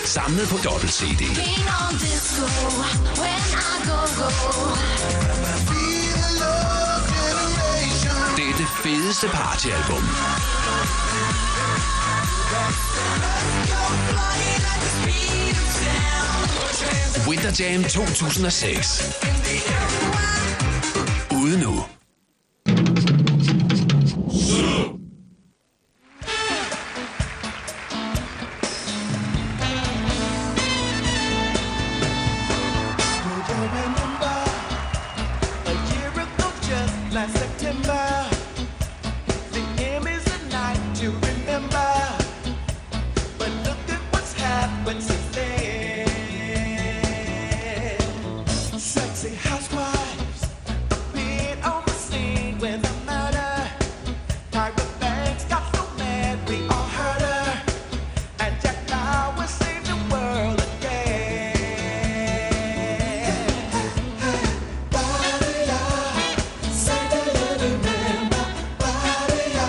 samlet på dobbelt-CD. Det er det fedeste partyalbum. Winter Jam 2006. Ude nu. Housewives appeared on the scene when the murder. Private banks got so mad we all heard her, and Jack Lauer saved the world again. Body-ya, say the living member. Body-ya,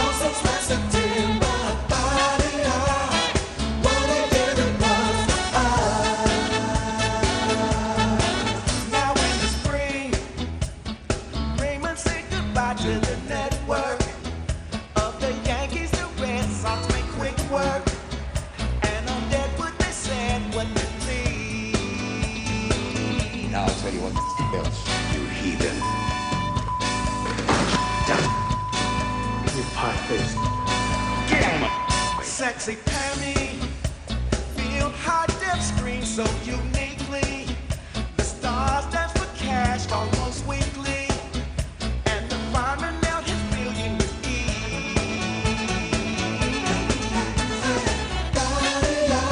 on such last September. Body-ya, what they did it was for us. Now in the spring, Raymond said goodbye to the network of the Yankees. The Red Sox make quick work, and on Deadwood they said what to please. Now I'll tell you what else, you heathen. You pie-faced. Sexy Pammy, field high def screen so uniquely. The stars dance for cash almost weekly, and the fireman nailed his billion with ease. Body-ya,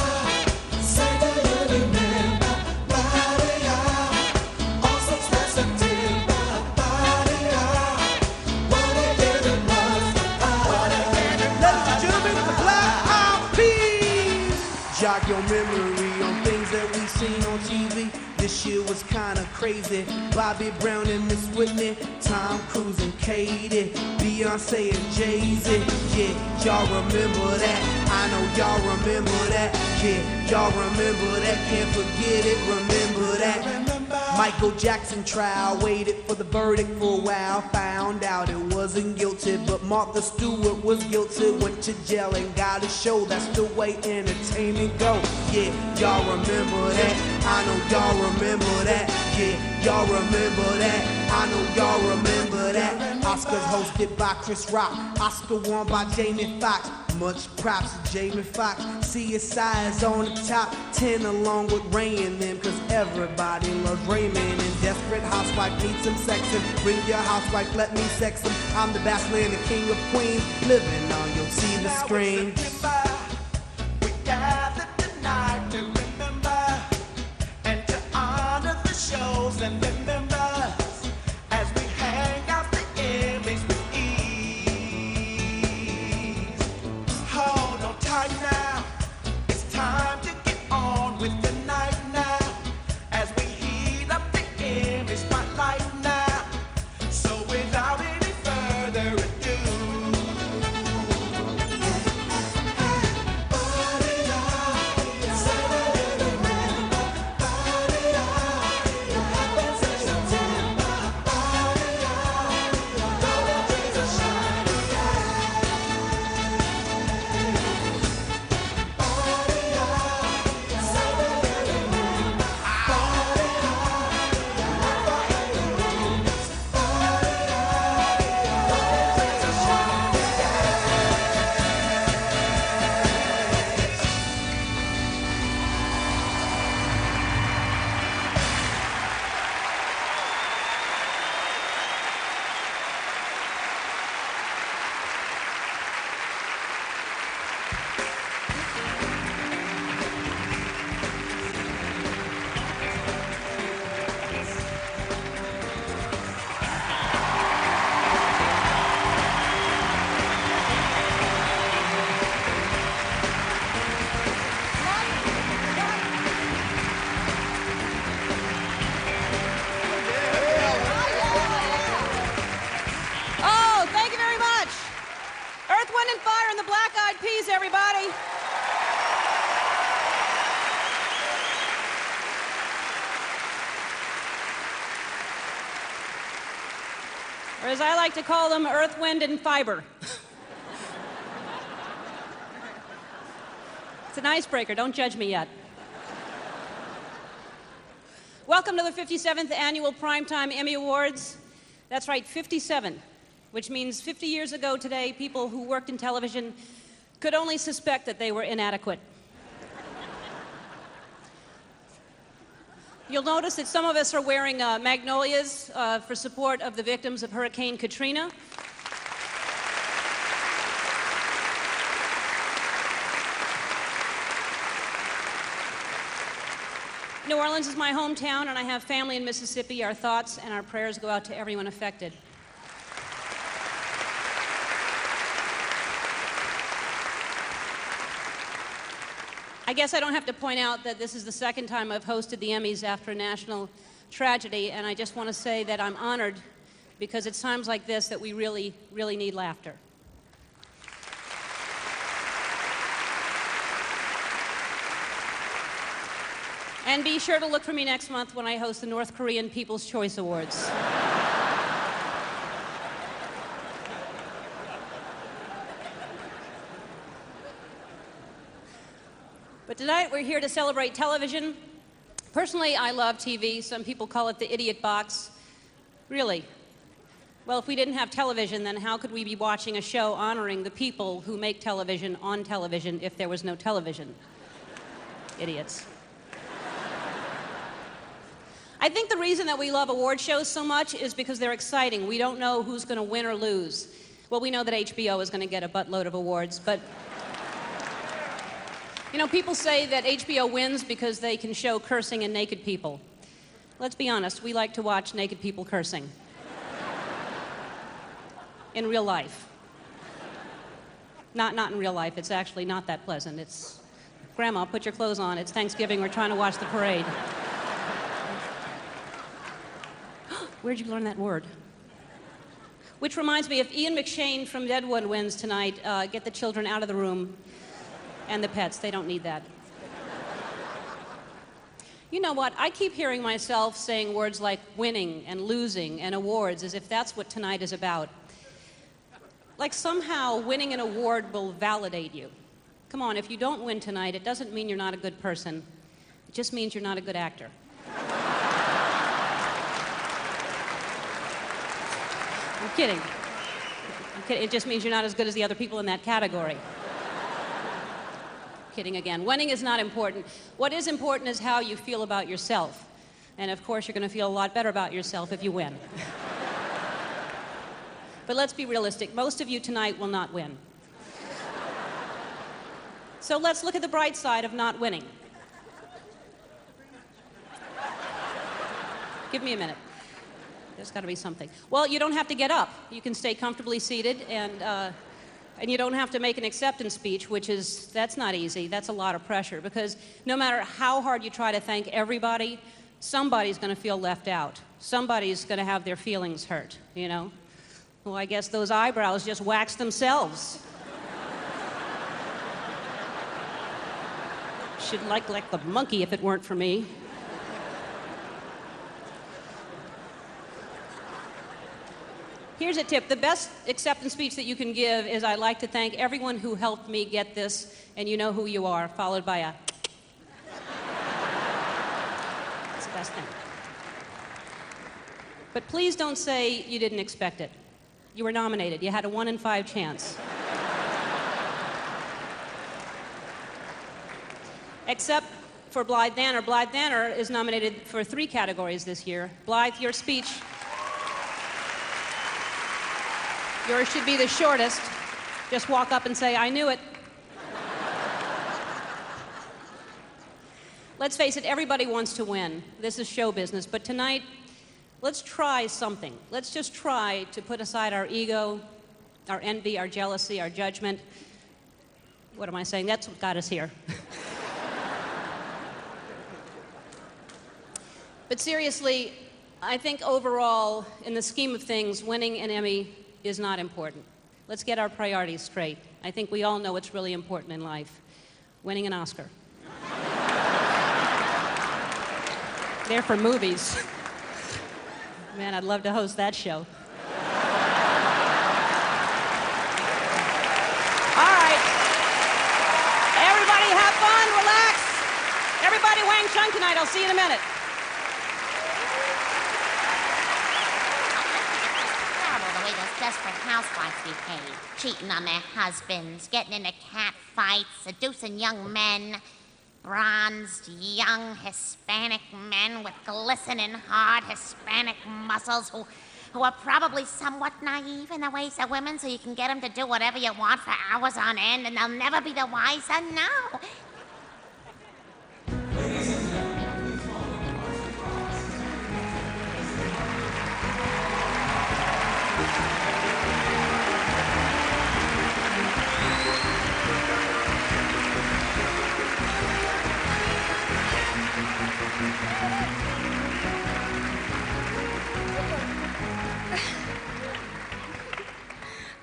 say the living member. Body-ya, on such last September. Body-ya, what they did it was for us. Ladies and gentlemen, the Black Eyed Peas. Jog your memory on things that we seen on TV. This year was kinda crazy. Bobby Brown and Miss Whitney, Tom Cruise and Katie, Beyonce and Jay-Z. Yeah, y'all remember that. I know y'all remember that. Yeah, y'all remember that. Can't forget it. Remember that. Michael Jackson trial, waited for the verdict for a while. Found out it wasn't guilty, but Martha Stewart was guilty. Went to jail and got a show. That's the way entertainment go. Yeah, y'all remember that. I know y'all remember that. Yeah, y'all remember that. I know y'all remember that. Oscars hosted by Chris Rock. Oscar won by Jamie Foxx. Much props to Jamie Foxx. CSI is on the top 10 along with Ray and them, cause everybody loves Raymond. And Desperate Housewife needs some sexin'. Bring your housewife, let me sex him. I'm the bachelor and the king of queens. Living on your TV screen. We gathered tonight to remember and to honor the shows and the members as we hang out the Emmys with ease. Hold on tight now, it's time to get on with the night now, as we heat up the Emmy spotlight now. So without any further ado, Or as I like to call them, earth, wind, and fiber. It's an icebreaker, don't judge me yet. Welcome to the 57th Annual Primetime Emmy Awards. That's right, 57, which means 50 years ago today, people who worked in television could only suspect that they were inadequate. You'll notice that some of us are wearing magnolias for support of the victims of Hurricane Katrina. New Orleans is my hometown, and I have family in Mississippi. Our thoughts and our prayers go out to everyone affected. I guess I don't have to point out that this is the second time I've hosted the Emmys after a national tragedy, and I just want to say that I'm honored because it's times like this that we really, really need laughter. And be sure to look for me next month when I host the North Korean People's Choice Awards. But tonight we're here to celebrate television. Personally, I love TV. Some people call it the idiot box. Really? Well, if we didn't have television, then how could we be watching a show honoring the people who make television on television if there was no television? Idiots. I think the reason that we love award shows so much is because they're exciting. We don't know who's going to win or lose. Well, we know that HBO is going to get a buttload of awards, but you know, people say that HBO wins because they can show cursing and naked people. Let's be honest, we like to watch naked people cursing. In real life. Not in real life, it's actually not that pleasant. It's, Grandma, put your clothes on, it's Thanksgiving, we're trying to watch the parade. Where'd you learn that word? Which reminds me, if Ian McShane from Deadwood wins tonight, get the children out of the room. And the pets, they don't need that. You know what? I keep hearing myself saying words like winning and losing and awards as if that's what tonight is about. Like somehow winning an award will validate you. Come on, if you don't win tonight, it doesn't mean you're not a good person. It just means you're not a good actor. I'm kidding. It just means you're not as good as the other people in that category. Kidding again. Winning is not important. What is important is how you feel about yourself. And of course, you're going to feel a lot better about yourself if you win. But let's be realistic. Most of you tonight will not win. So let's look at the bright side of not winning. Give me a minute. There's got to be something. Well, you don't have to get up. You can stay comfortably seated, and you don't have to make an acceptance speech, that's not easy. That's a lot of pressure, because no matter how hard you try to thank everybody, somebody's going to feel left out. Somebody's going to have their feelings hurt, you know? Well, I guess those eyebrows just wax themselves. Should like the monkey if it weren't for me. Here's a tip. The best acceptance speech that you can give is, I'd like to thank everyone who helped me get this, and you know who you are, followed by a... That's the best thing. But please don't say you didn't expect it. You were nominated. You had a 1 in 5 chance. Except for Blythe Danner. Blythe Danner is nominated for 3 categories this year. Blythe, your speech... Yours should be the shortest. Just walk up and say, I knew it. Let's face it, everybody wants to win. This is show business. But tonight, let's try something. Let's just try to put aside our ego, our envy, our jealousy, our judgment. What am I saying? That's what got us here. But seriously, I think overall, in the scheme of things, winning an Emmy is not important. Let's get our priorities straight. I think we all know what's really important in life. Winning an Oscar. They're for movies. Man, I'd love to host that show. everybody Wang Chung tonight. I'll see you in a minute. Terrible the way those desperate housewives behave. Cheating on their husbands, getting into cat fights, seducing young men. Bronzed, young Hispanic men with glistening, hard Hispanic muscles who are probably somewhat naive in the ways of women, so you can get them to do whatever you want for hours on end, and they'll never be the wiser. No.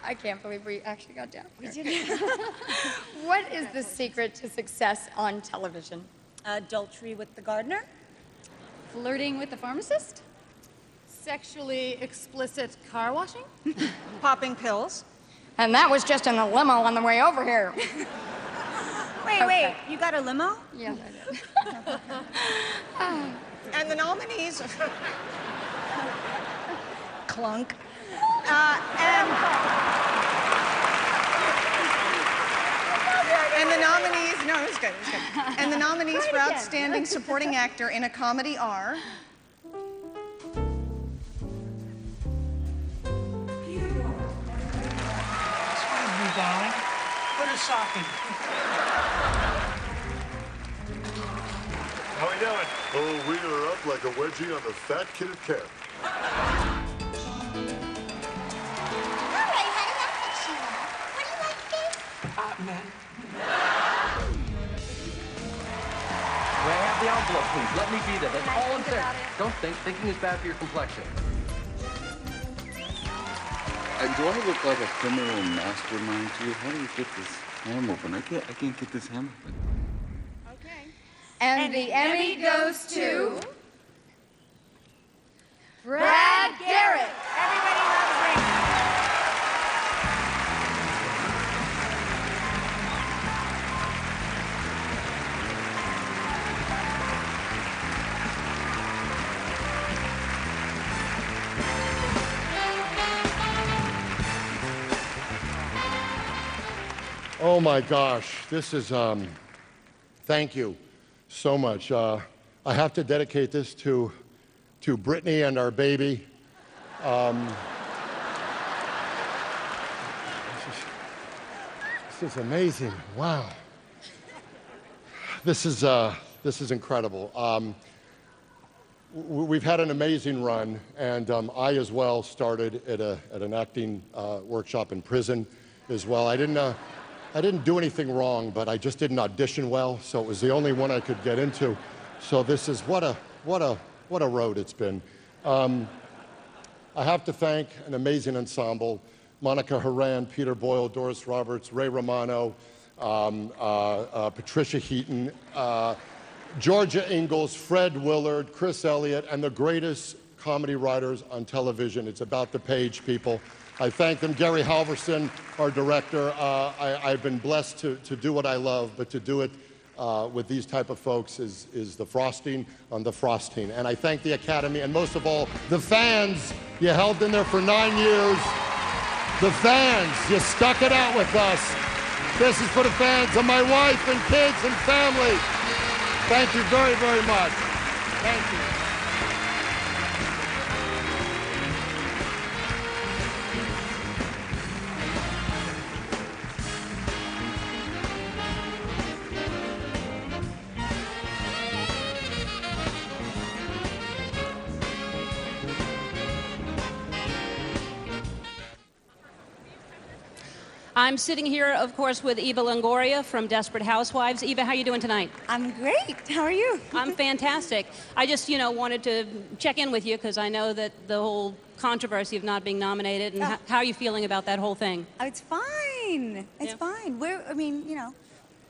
I can't believe we actually got down here. We did. What is the secret to success on television? Adultery with the gardener? Flirting with the pharmacist? Sexually explicit car washing? Popping pills? And that was just in the limo on the way over here. Wait, you got a limo? Yes, I did. And the nominees... Clunk. And the nominees, no, it was good, it was good. And the nominees for Outstanding Supporting Actor in a Comedy are... Darling, put a sock in. How we doing? Oh, we are up like a wedgie on the fat kid at camp. Man. May I have the envelope, please? Let me be there. That's all I'm saying. Don't think. Thinking is bad for your complexion. Do I look like a criminal mastermind to you? How do you get this ham open? I can't get this ham open. Okay. And the Emmy goes to... Brad Garrett. Everybody loves Ring. Oh my gosh, this is, thank you so much. I have to dedicate this to Brittany and our baby. This is amazing, wow. This is incredible. We've had an amazing run, and I as well started at an acting workshop in prison as well. I didn't do anything wrong, but I just didn't audition well, so it was the only one I could get into. So this is what a road it's been. I have to thank an amazing ensemble: Monica Horan, Peter Boyle, Doris Roberts, Ray Romano, Patricia Heaton, Georgia Ingalls, Fred Willard, Chris Elliott, and the greatest comedy writers on television. It's about the page, people. I thank them. Gary Halverson, our director. I've been blessed to do what I love, but to do it with these type of folks is the frosting on the frosting. And I thank the Academy, and most of all, the fans. You held in there for 9 years. The fans, you stuck it out with us. This is for the fans and my wife and kids and family. Thank you very, very much. Thank you. I'm sitting here, of course, with Eva Longoria from Desperate Housewives. Eva, how are you doing tonight? I'm great. How are you? I'm fantastic. I just, wanted to check in with you because I know that the whole controversy of not being nominated, and how are you feeling about that whole thing? Oh, it's fine. It's fine. A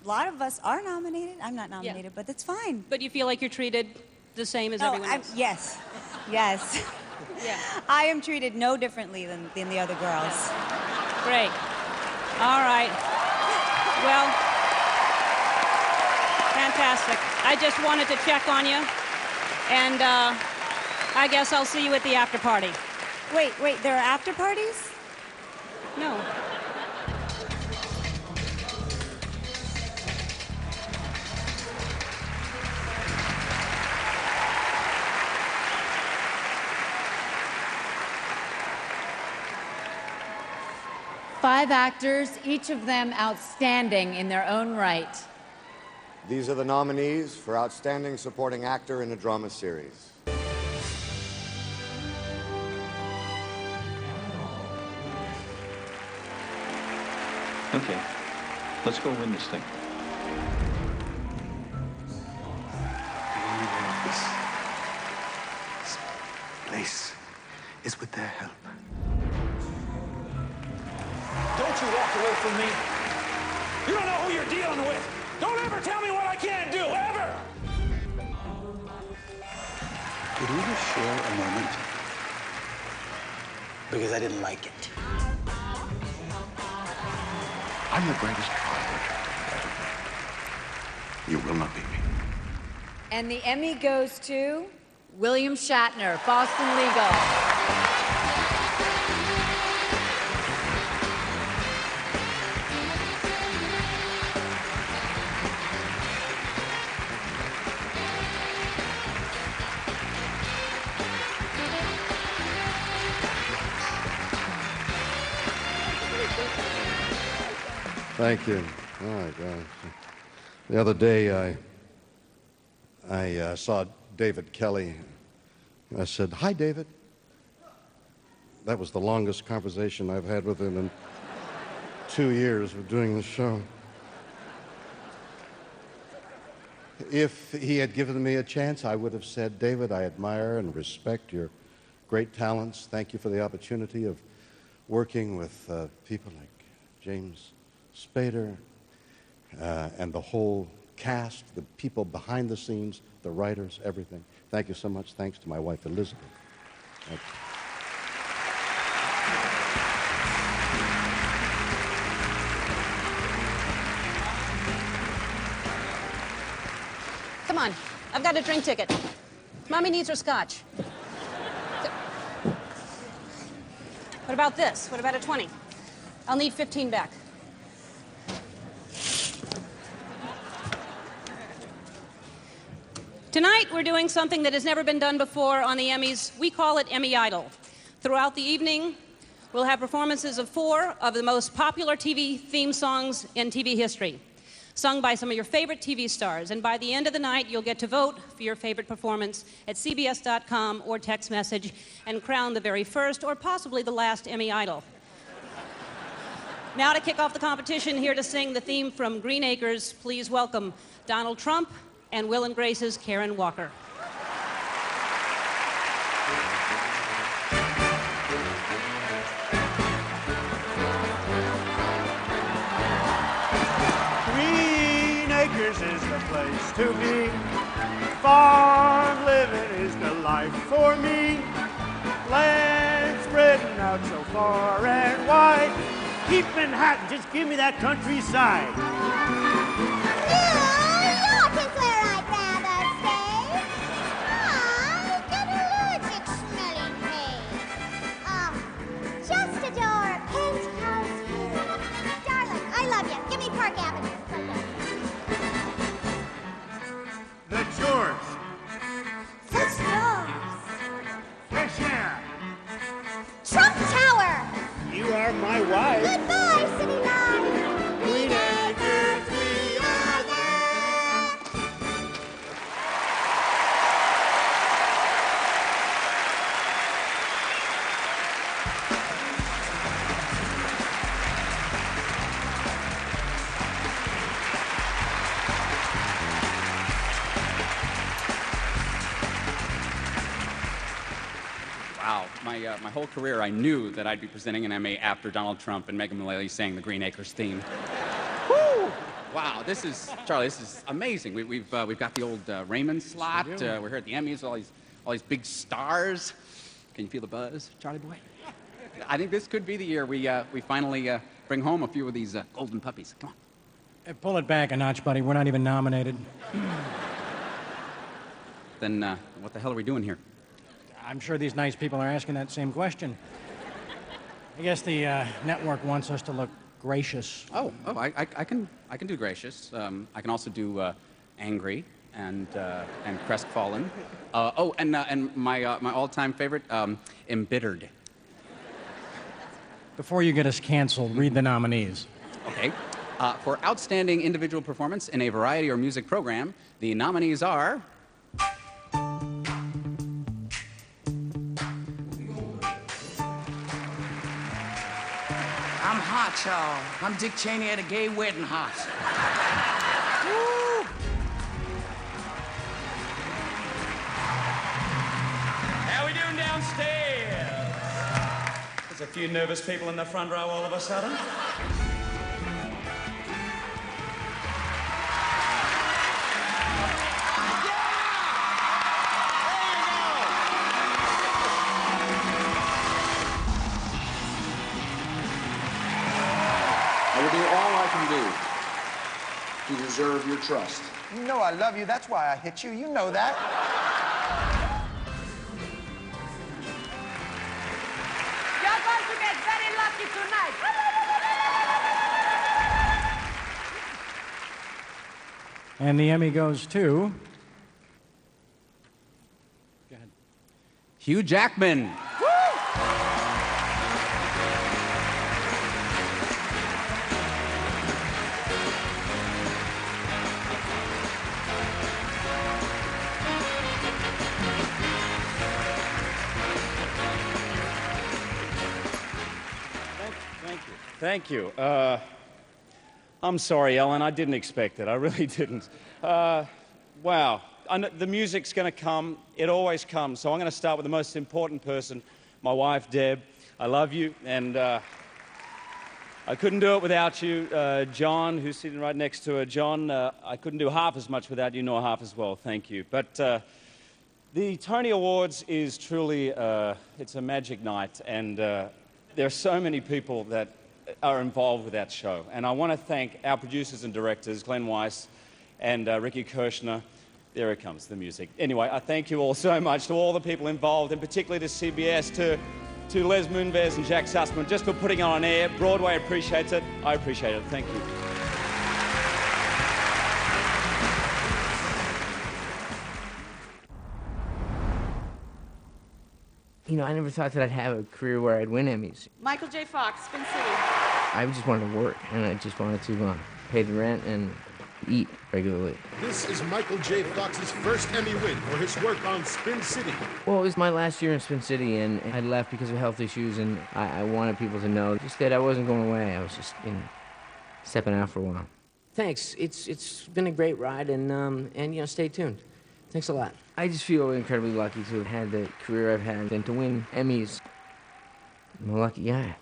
lot of us are nominated. I'm not nominated, but it's fine. But you feel like you're treated the same as everyone else? Yes. Yes. Yeah. I am treated no differently than the other girls. Yeah. Great. All right. Well, Fantastic. I just wanted to check on you. And I guess I'll see you at the after party. Wait, there are after parties? No. Five actors, each of them outstanding in their own right. These are the nominees for Outstanding Supporting Actor in a Drama Series. Okay, let's go win this thing. This place is with their help. Don't you walk away from me. You don't know who you're dealing with. Don't ever tell me what I can't do, ever! Could we just share a moment? Because I didn't like it. I'm the greatest firefighter. You will not beat me. And the Emmy goes to William Shatner, Boston Legal. Thank you. Oh, my gosh. The other day, I saw David Kelly. I said, "Hi, David." That was the longest conversation I've had with him in 2 years of doing the show. If he had given me a chance, I would have said, "David, I admire and respect your great talents. Thank you for the opportunity of working with people like James Spader, and the whole cast, the people behind the scenes, the writers, everything. Thank you so much. Thanks to my wife, Elizabeth." Thank you. Come on, I've got a drink ticket. Mommy needs her scotch. What about this? What about a 20? I'll need 15 back. Tonight, we're doing something that has never been done before on the Emmys. We call it Emmy Idol. Throughout the evening, we'll have performances of 4 of the most popular TV theme songs in TV history, sung by some of your favorite TV stars. And by the end of the night, you'll get to vote for your favorite performance at cbs.com or text message and crown the very first or possibly the last Emmy Idol. Now to kick off the competition, here to sing the theme from Green Acres, please welcome Donald Trump and Will and Grace's Karen Walker. Green Acres is the place to be. Farm living is the life for me. Land spreading out so far and wide. Keep Manhattan, just give me that countryside. The chores. The stores. Fresh air. Trump Tower. You are my wife. Goodbye, City Line. Green Acres, we are there. Wow, my whole career I knew that I'd be presenting an Emmy after Donald Trump and Megan Mullally sang the Green Acres theme. Woo! Wow, Charlie, this is amazing. We've got the old Raymond slot. We're here at the Emmys, all these big stars. Can you feel the buzz, Charlie boy? I think this could be the year we finally bring home a few of these golden puppies. Come on. Pull it back a notch, buddy. We're not even nominated. Then what the hell are we doing here? I'm sure these nice people are asking that same question. I guess the network wants us to look gracious. I can do gracious. I can also do angry and crestfallen. And my all-time favorite, embittered. Before you get us canceled, read the nominees. Okay. For outstanding individual performance in a variety or music program, the nominees are. I'm hot, y'all. I'm Dick Cheney at a gay wedding hot. Woo! How we doing downstairs? There's a few nervous people in the front row all of a sudden. I will do all I can do to deserve your trust. You know I love you. That's why I hit you. You know that. You're going to get very lucky tonight. And the Emmy goes to... Go ahead. Hugh Jackman. Thank you. I'm sorry, Ellen. I didn't expect it. I really didn't. Wow. The music's going to come. It always comes. So I'm going to start with the most important person, my wife, Deb. I love you, and I couldn't do it without you. John, who's sitting right next to her. John, I couldn't do half as much without you, nor half as well. Thank you. But the Tony Awards is truly, it's a magic night, and there are so many people that are involved with that show. And I want to thank our producers and directors, Glenn Weiss and Ricky Kirshner. There it comes, the music. Anyway, I thank you all so much, to all the people involved, and particularly to CBS, to Les Moonves and Jack Sussman, just for putting it on air. Broadway appreciates it. I appreciate it. Thank you. You know, I never thought that I'd have a career where I'd win Emmys. Michael J. Fox, Spin City. I just wanted to work, and I just wanted to pay the rent and eat regularly. This is Michael J. Fox's first Emmy win for his work on Spin City. Well, it was my last year in Spin City, and I left because of health issues, and I wanted people to know just that I wasn't going away. I was just, stepping out for a while. Thanks. It's been a great ride, and stay tuned. Thanks a lot. I just feel incredibly lucky to have had the career I've had and to win Emmys. I'm a lucky guy.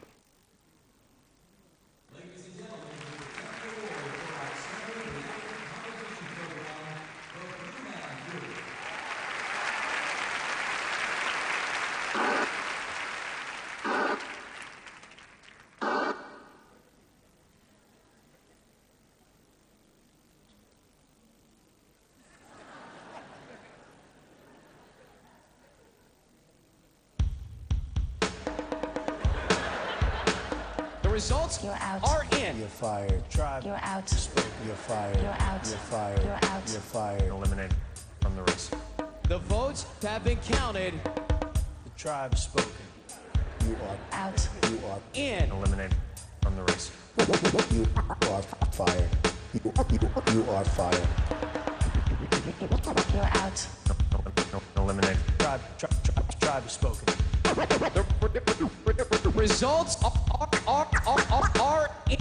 Results are in. You're fired. Tribe. You're out. You're fired. You're out. You're fired. You're out. You're fired. Eliminated from the race. The votes have been counted. The tribe is spoken. You are out. You are in. Eliminated from the race. You are fired. You are fired. You're out. Eliminated. Tribe is spoken. The results are in.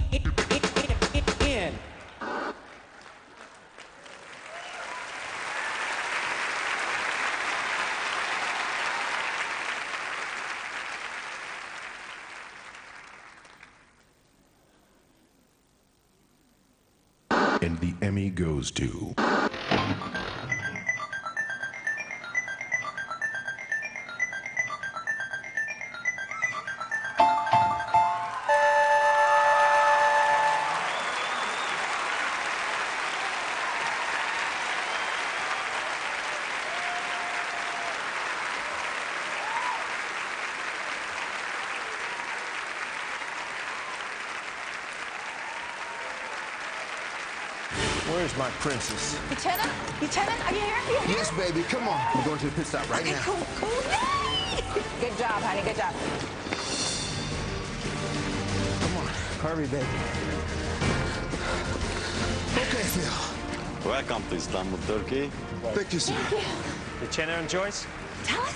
And the Emmy goes to... Where's my princess? Lieutenant? Lieutenant, are you here? Yes, baby, come on. We're going to the pit stop right now. Cool, cool. Good job, honey, good job. Come on, hurry, baby. Okay, Phil. Welcome to Istanbul, Turkey. Thank you, sir. Thank you. Lieutenant and Joyce? Tell us.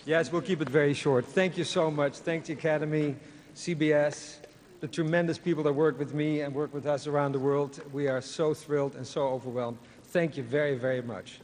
Yes, we'll keep it very short. Thank you so much. Thanks, the Academy, CBS, the tremendous people that work with me and work with us around the world. We are so thrilled and so overwhelmed. Thank you very, very much.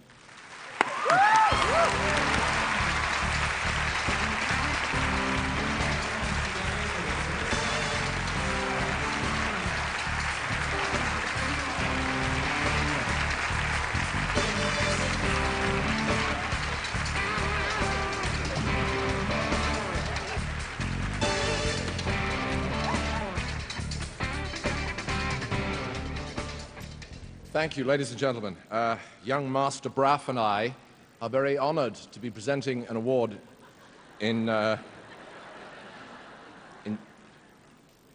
Thank you, ladies and gentlemen. Young Master Braff and I are very honored to be presenting an award in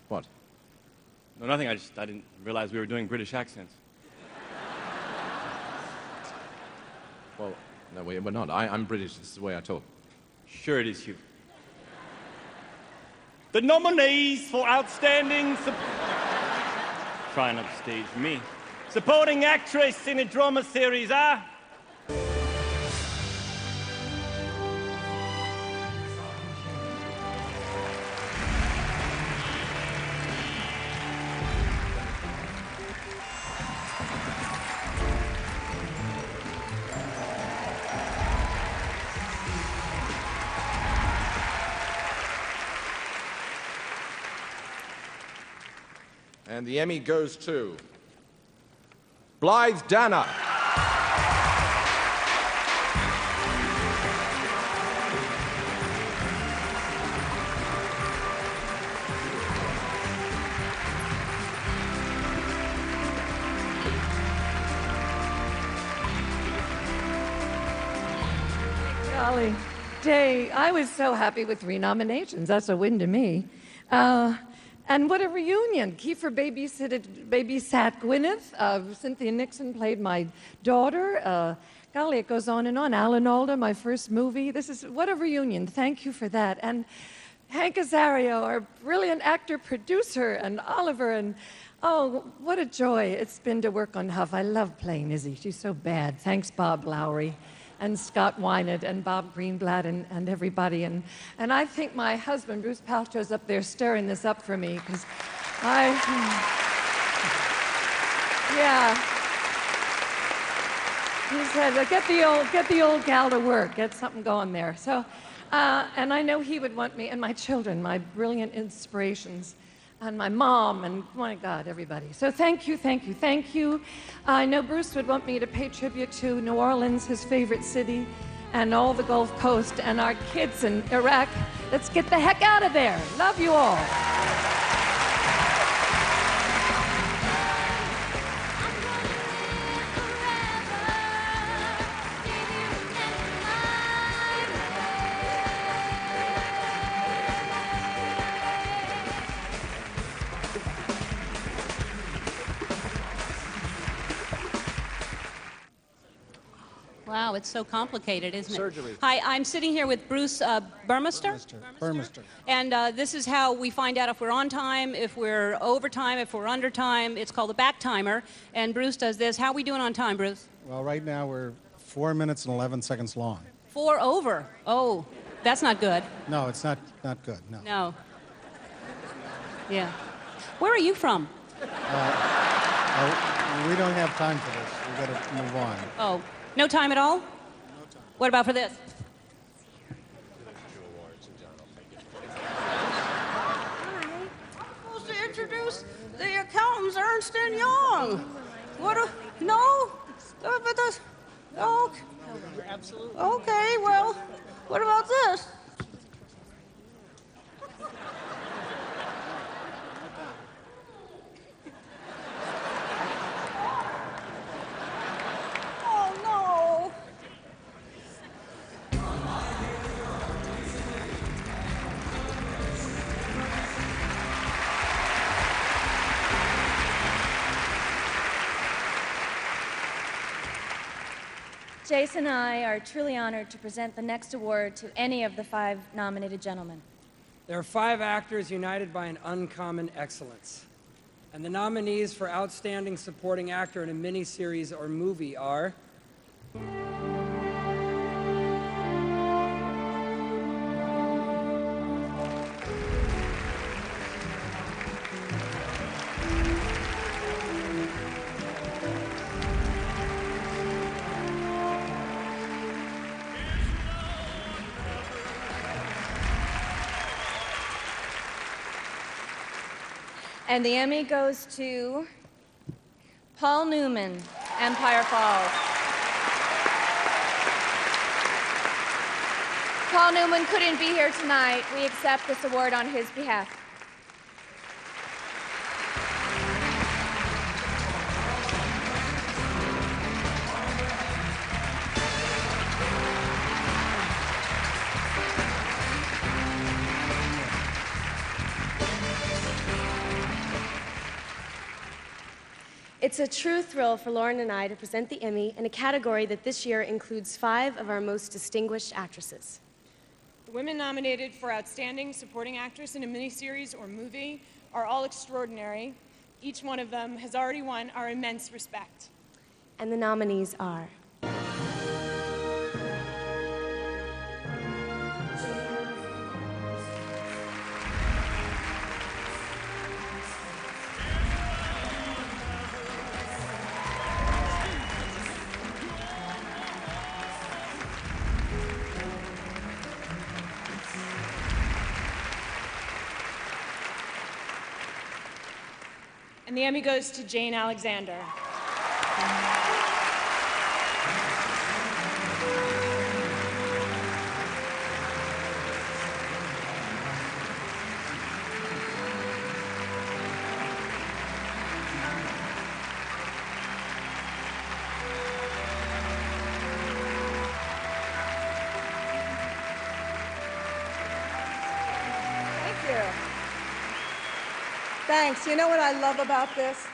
what? No, nothing. I didn't realize we were doing British accents. Well, no, we're not. I'm British. This is the way I talk. Sure it is, Hugh. The nominees for Outstanding... Trying to upstage me. Supporting actress in a drama series are... And the Emmy goes to Blythe Danner. Golly, Jay, I was so happy with 3 nominations. That's a win to me. And what a reunion. Kiefer babysat Gwyneth. Cynthia Nixon played my daughter. Golly, it goes on and on. Alan Alda, my first movie. What a reunion. Thank you for that. And Hank Azario, our brilliant actor-producer, and Oliver, and oh, what a joy it's been to work on Huff. I love playing Izzy. She's so bad. Thanks, Bob Lowry, and Scott Wynant, and Bob Greenblatt, and everybody. And I think my husband, Bruce Paltrow's up there stirring this up for me, because yeah. He said, get the old gal to work, get something going there. So, and I know he would want me, and my children, my brilliant inspirations, and my mom, and my God, everybody. So thank you, thank you, thank you. I know Bruce would want me to pay tribute to New Orleans, his favorite city, and all the Gulf Coast, and our kids in Iraq. Let's get the heck out of there. Love you all. Wow, it's so complicated, isn't it? Surgery. Hi, I'm sitting here with Bruce Burmester. Burmester. And this is how we find out if we're on time, if we're overtime, if we're under time. It's called the back timer. And Bruce does this. How are we doing on time, Bruce? Well, right now we're 4 minutes and 11 seconds long. 4 over. Oh, that's not good. No, it's not good, no. No. Yeah. Where are you from? We don't have time for this. We've got to move on. Oh, no time at all? No time. What about for this? I'm supposed to introduce the accountants, Ernst & Young. What a, no? But the, oh, absolutely. Okay, well, what about this? Jason and I are truly honored to present the next award to any of the 5 nominated gentlemen. There are 5 actors united by an uncommon excellence. And the nominees for Outstanding Supporting Actor in a Miniseries or Movie are... And the Emmy goes to Paul Newman, Empire Falls. Paul Newman couldn't be here tonight. We accept this award on his behalf. It's a true thrill for Lauren and I to present the Emmy in a category that this year includes 5 of our most distinguished actresses. The women nominated for Outstanding Supporting Actress in a Miniseries or Movie are all extraordinary. Each one of them has already won our immense respect. And the nominees are... And the Emmy goes to Jane Alexander. Thanks. You know what I love about this?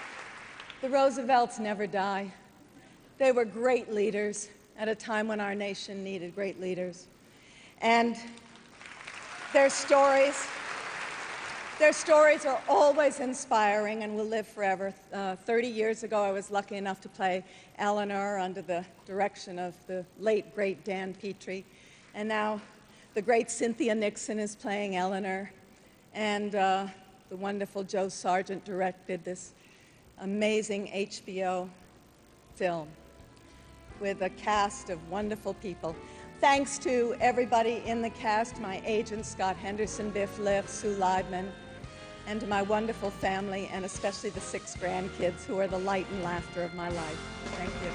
The Roosevelts never die. They were great leaders at a time when our nation needed great leaders. And their stories are always inspiring and will live forever. 30 years ago, I was lucky enough to play Eleanor under the direction of the late, great Dan Petrie. And now the great Cynthia Nixon is playing Eleanor. And the wonderful Joe Sargent directed this amazing HBO film with a cast of wonderful people. Thanks to everybody in the cast, my agent, Scott Henderson, Biff Liff, Sue Leibman, and to my wonderful family, and especially the 6 grandkids who are the light and laughter of my life. Thank you.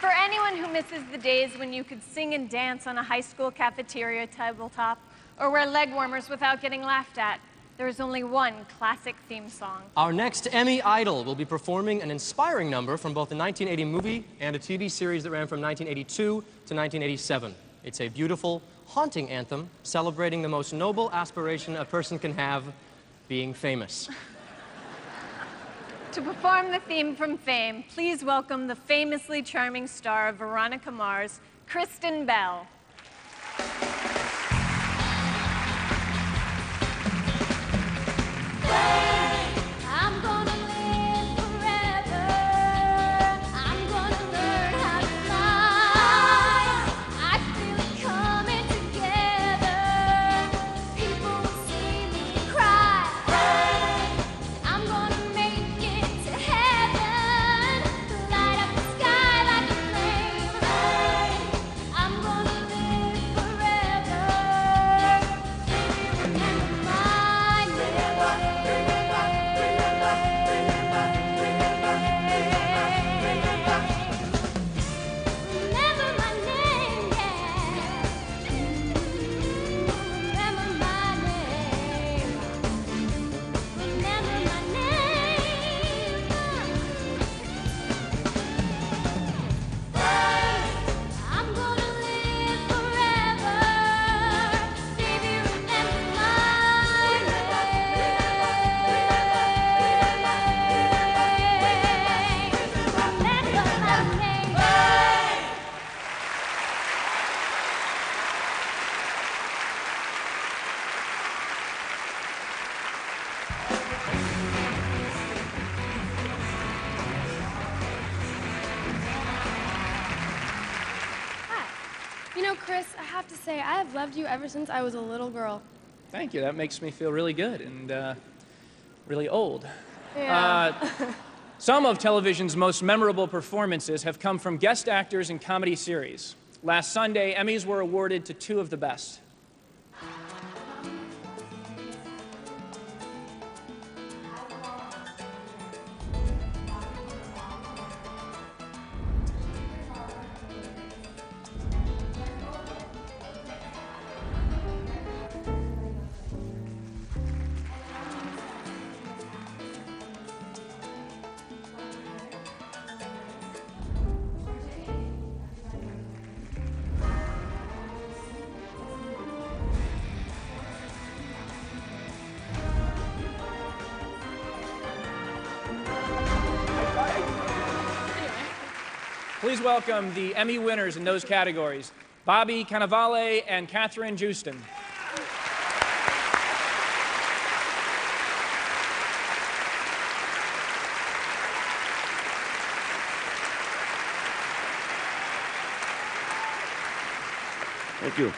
For anyone who misses the days when you could sing and dance on a high school cafeteria tabletop or wear leg warmers without getting laughed at, there is only one classic theme song. Our next Emmy Idol will be performing an inspiring number from both the 1980 movie and a TV series that ran from 1982 to 1987. It's a beautiful, haunting anthem celebrating the most noble aspiration a person can have, being famous. To perform the theme from Fame, please welcome the famously charming star of Veronica Mars, Kristen Bell. I'm gonna live forever. I'm gonna learn how to fly. I feel it coming together. People will see me cry. I'm gonna make it to heaven. Light up the sky like a flame. I'm gonna live Chris, I have to say, I have loved you ever since I was a little girl. Thank you. That makes me feel really good and really old. Yeah. Some of television's most memorable performances have come from guest actors in comedy series. Last Sunday, Emmys were awarded to two of the best. Please welcome the Emmy winners in those categories, Bobby Cannavale and Catherine Justin. Thank you.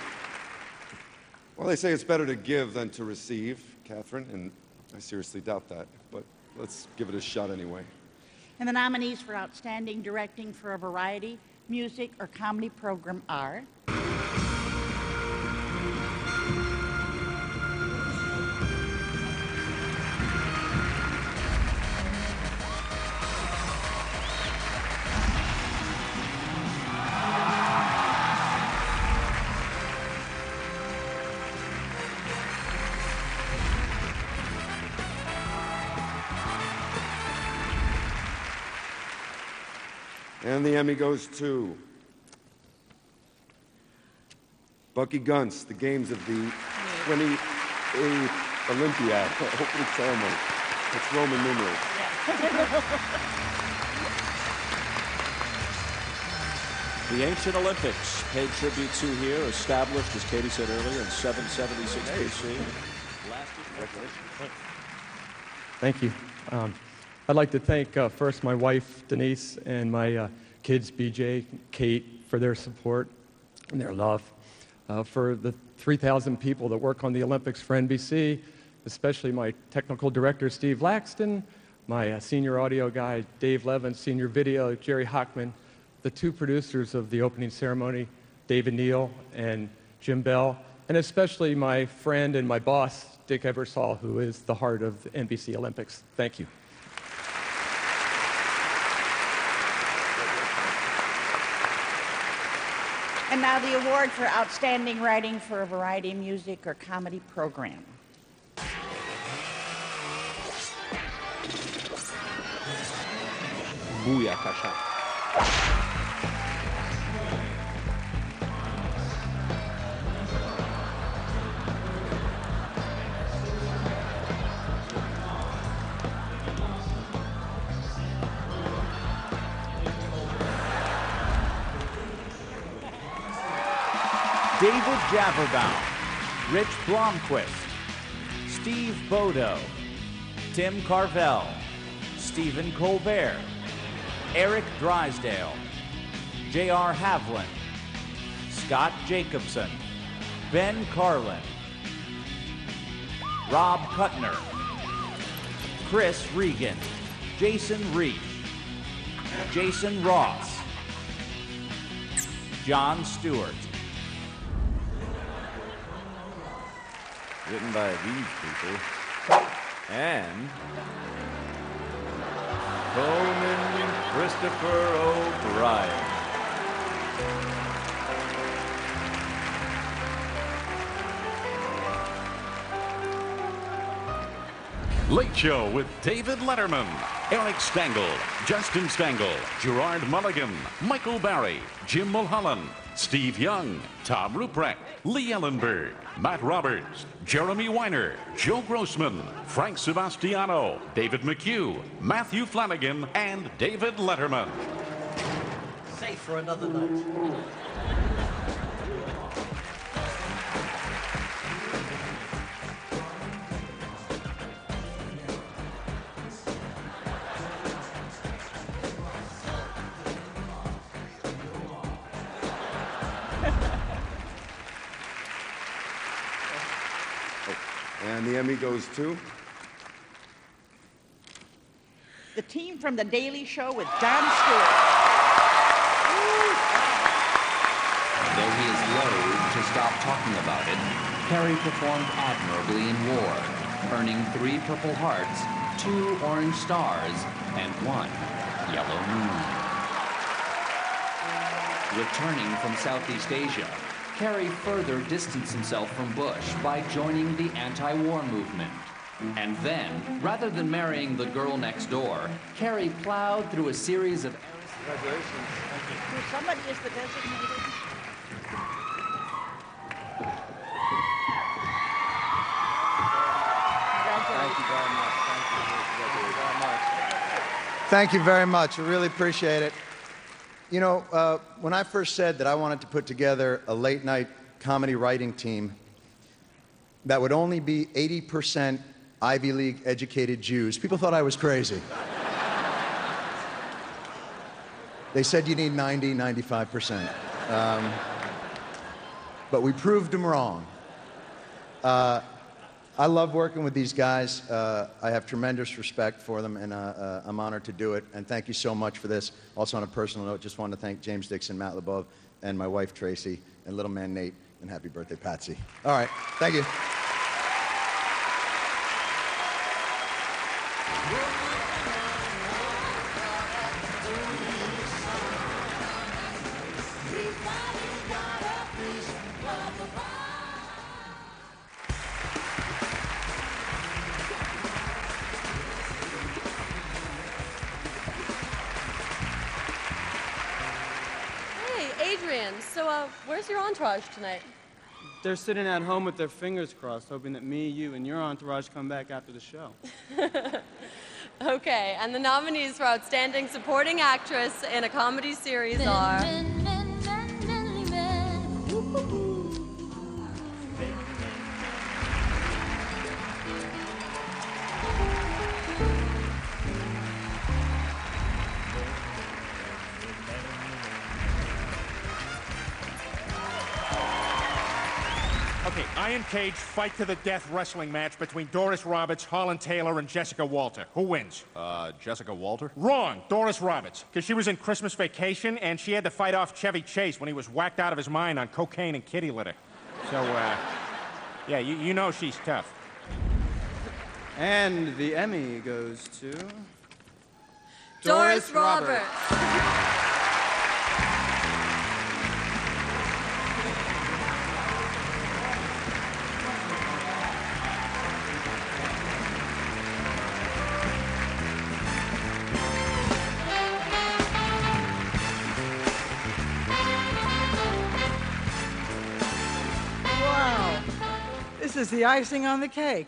Well, they say it's better to give than to receive, Catherine, and I seriously doubt that, but let's give it a shot anyway. And the nominees for Outstanding Directing for a Variety, Music, or Comedy Program are... And the Emmy goes to Bucky Gunst, the games of the 28th Olympiad, opening ceremony. It's Roman numerals. The ancient Olympics paid tribute to here, established, as Katie said earlier, in 776 BC. Thank you. I'd like to thank first my wife, Denise, and my kids, BJ, Kate, for their support and their love. For the 3,000 people that work on the Olympics for NBC, especially my technical director, Steve Laxton, my senior audio guy, Dave Levin, senior video, Jerry Huffman, the two producers of the opening ceremony, David Neal and Jim Bell, and especially my friend and my boss, Dick Ebersol, who is the heart of the NBC Olympics. Thank you. And now the award for Outstanding Writing for a Variety, Music, or Comedy Program. Booyakasha. David Javerbaum, Rich Blomquist, Steve Bodo, Tim Carvel, Stephen Colbert, Eric Drysdale, J.R. Havlin, Scott Jacobson, Ben Carlin, Rob Kuttner, Chris Regan, Jason Reich, Jason Ross, John Stewart. Written by these people. And Coleman Christopher O'Brien. Late Show with David Letterman, Eric Stengel, Justin Stengel, Gerard Mulligan, Michael Barry, Jim Mulholland, Steve Young, Tom Ruprecht, Lee Ellenberg, Matt Roberts, Jeremy Weiner, Joe Grossman, Frank Sebastiano, David McHugh, Matthew Flanagan, and David Letterman. Safe for another night. Emmy goes to... The team from The Daily Show with Jon Stewart. Though he is loath to stop talking about it, Carrie performed admirably in War, earning 3 Purple Hearts, 2 Orange Stars, and 1 Yellow Moon. Returning from Southeast Asia, Carrie further distanced himself from Bush by joining the anti-war movement. And then, rather than marrying the girl next door, Carrie plowed through a series of... Congratulations. So somebody is the designated. Thank you very much. Thank you very much. I really appreciate it. You know, when I first said that I wanted to put together a late-night comedy writing team that would only be 80% Ivy League educated Jews, people thought I was crazy. They said you need 90, 95%. But we proved them wrong. I love working with these guys. I have tremendous respect for them, and I'm honored to do it. And thank you so much for this. Also, on a personal note, just wanted to thank James Dixon, Matt LeBeau, and my wife, Tracy, and little man, Nate, and happy birthday, Patsy. All right, thank you. Where's your entourage tonight? They're sitting at home with their fingers crossed, hoping that me, you, and your entourage come back after the show. Okay, and the nominees for Outstanding Supporting Actress in a Comedy Series are... Okay, Iron Cage fight to the death wrestling match between Doris Roberts, Holland Taylor, and Jessica Walter. Who wins? Jessica Walter? Wrong, Doris Roberts. Because she was in Christmas Vacation, and she had to fight off Chevy Chase when he was whacked out of his mind on cocaine and kitty litter. So, yeah, you know she's tough. And the Emmy goes to... Doris Roberts. This is the icing on the cake.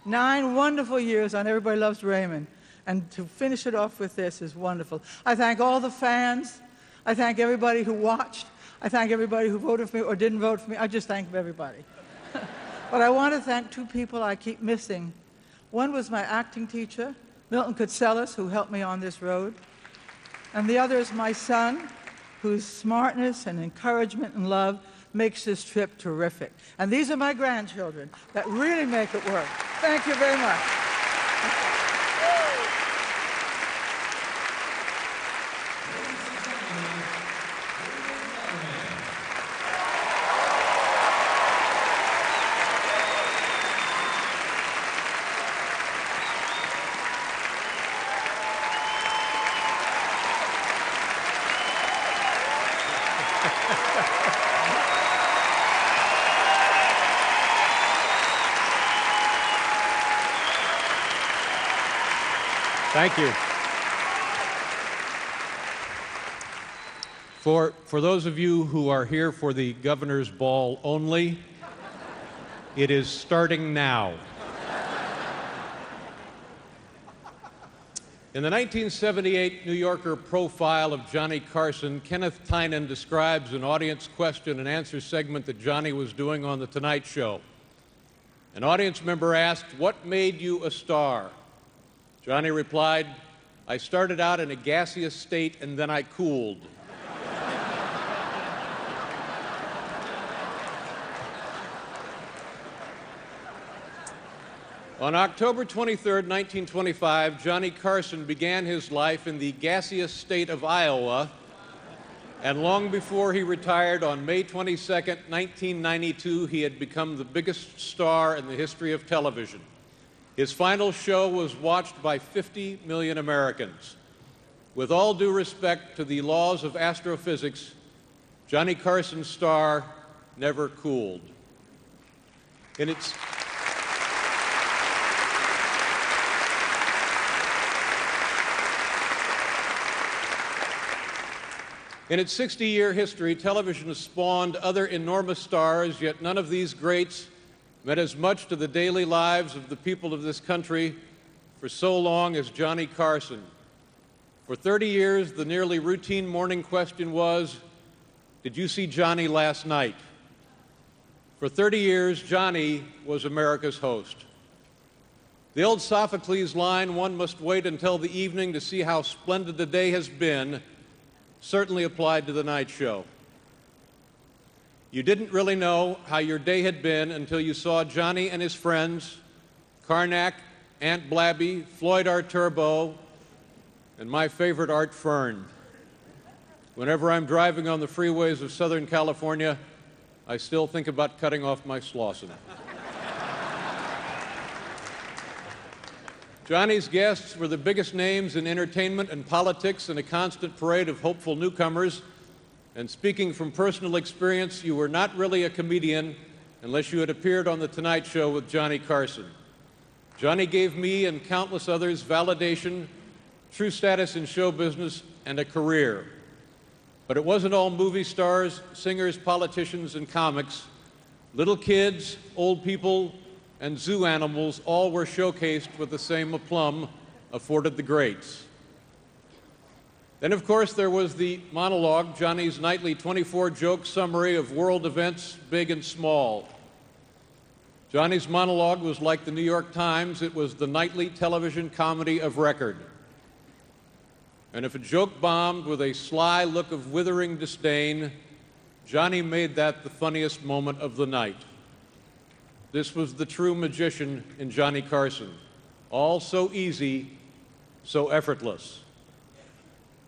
9 wonderful years on Everybody Loves Raymond. And to finish it off with this is wonderful. I thank all the fans. I thank everybody who watched. I thank everybody who voted for me or didn't vote for me. I just thank everybody. But I want to thank 2 people I keep missing. One was my acting teacher, Milton Kutselis, who helped me on this road. And the other is my son, whose smartness and encouragement and love makes this trip terrific. And these are my grandchildren that really make it work. Thank you very much. Thank you. For those of you who are here for the governor's ball only, it is starting now. In the 1978 New Yorker profile of Johnny Carson, Kenneth Tynan describes an audience question and answer segment that Johnny was doing on The Tonight Show. An audience member asked, "What made you a star?" Johnny replied, "I started out in a gaseous state and then I cooled." On October 23, 1925, Johnny Carson began his life in the gaseous state of Iowa, and long before he retired on May 22, 1992, he had become the biggest star in the history of television. His final show was watched by 50 million Americans. With all due respect to the laws of astrophysics, Johnny Carson's star never cooled. In its In its 60-year history, television has spawned other enormous stars, yet none of these greats meant as much to the daily lives of the people of this country for so long as Johnny Carson. For 30 years, the nearly routine morning question was, "Did you see Johnny last night?" For 30 years, Johnny was America's host. The old Sophocles line, "One must wait until the evening to see how splendid the day has been," certainly applied to the night show. You didn't really know how your day had been until you saw Johnny and his friends, Karnak, Aunt Blabby, Floyd Arturbo, and my favorite, Art Fern. Whenever I'm driving on the freeways of Southern California, I still think about cutting off my Slauson. Johnny's guests were the biggest names in entertainment and politics in a constant parade of hopeful newcomers. And speaking from personal experience, you were not really a comedian unless you had appeared on The Tonight Show with Johnny Carson. Johnny gave me and countless others validation, true status in show business, and a career. But it wasn't all movie stars, singers, politicians, and comics. Little kids, old people, and zoo animals all were showcased with the same aplomb afforded the greats. Then, of course, there was the monologue, Johnny's nightly 24-joke summary of world events, big and small. Johnny's monologue was like the New York Times. It was the nightly television comedy of record. And if a joke bombed with a sly look of withering disdain, Johnny made that the funniest moment of the night. This was the true magician in Johnny Carson. All so easy, so effortless.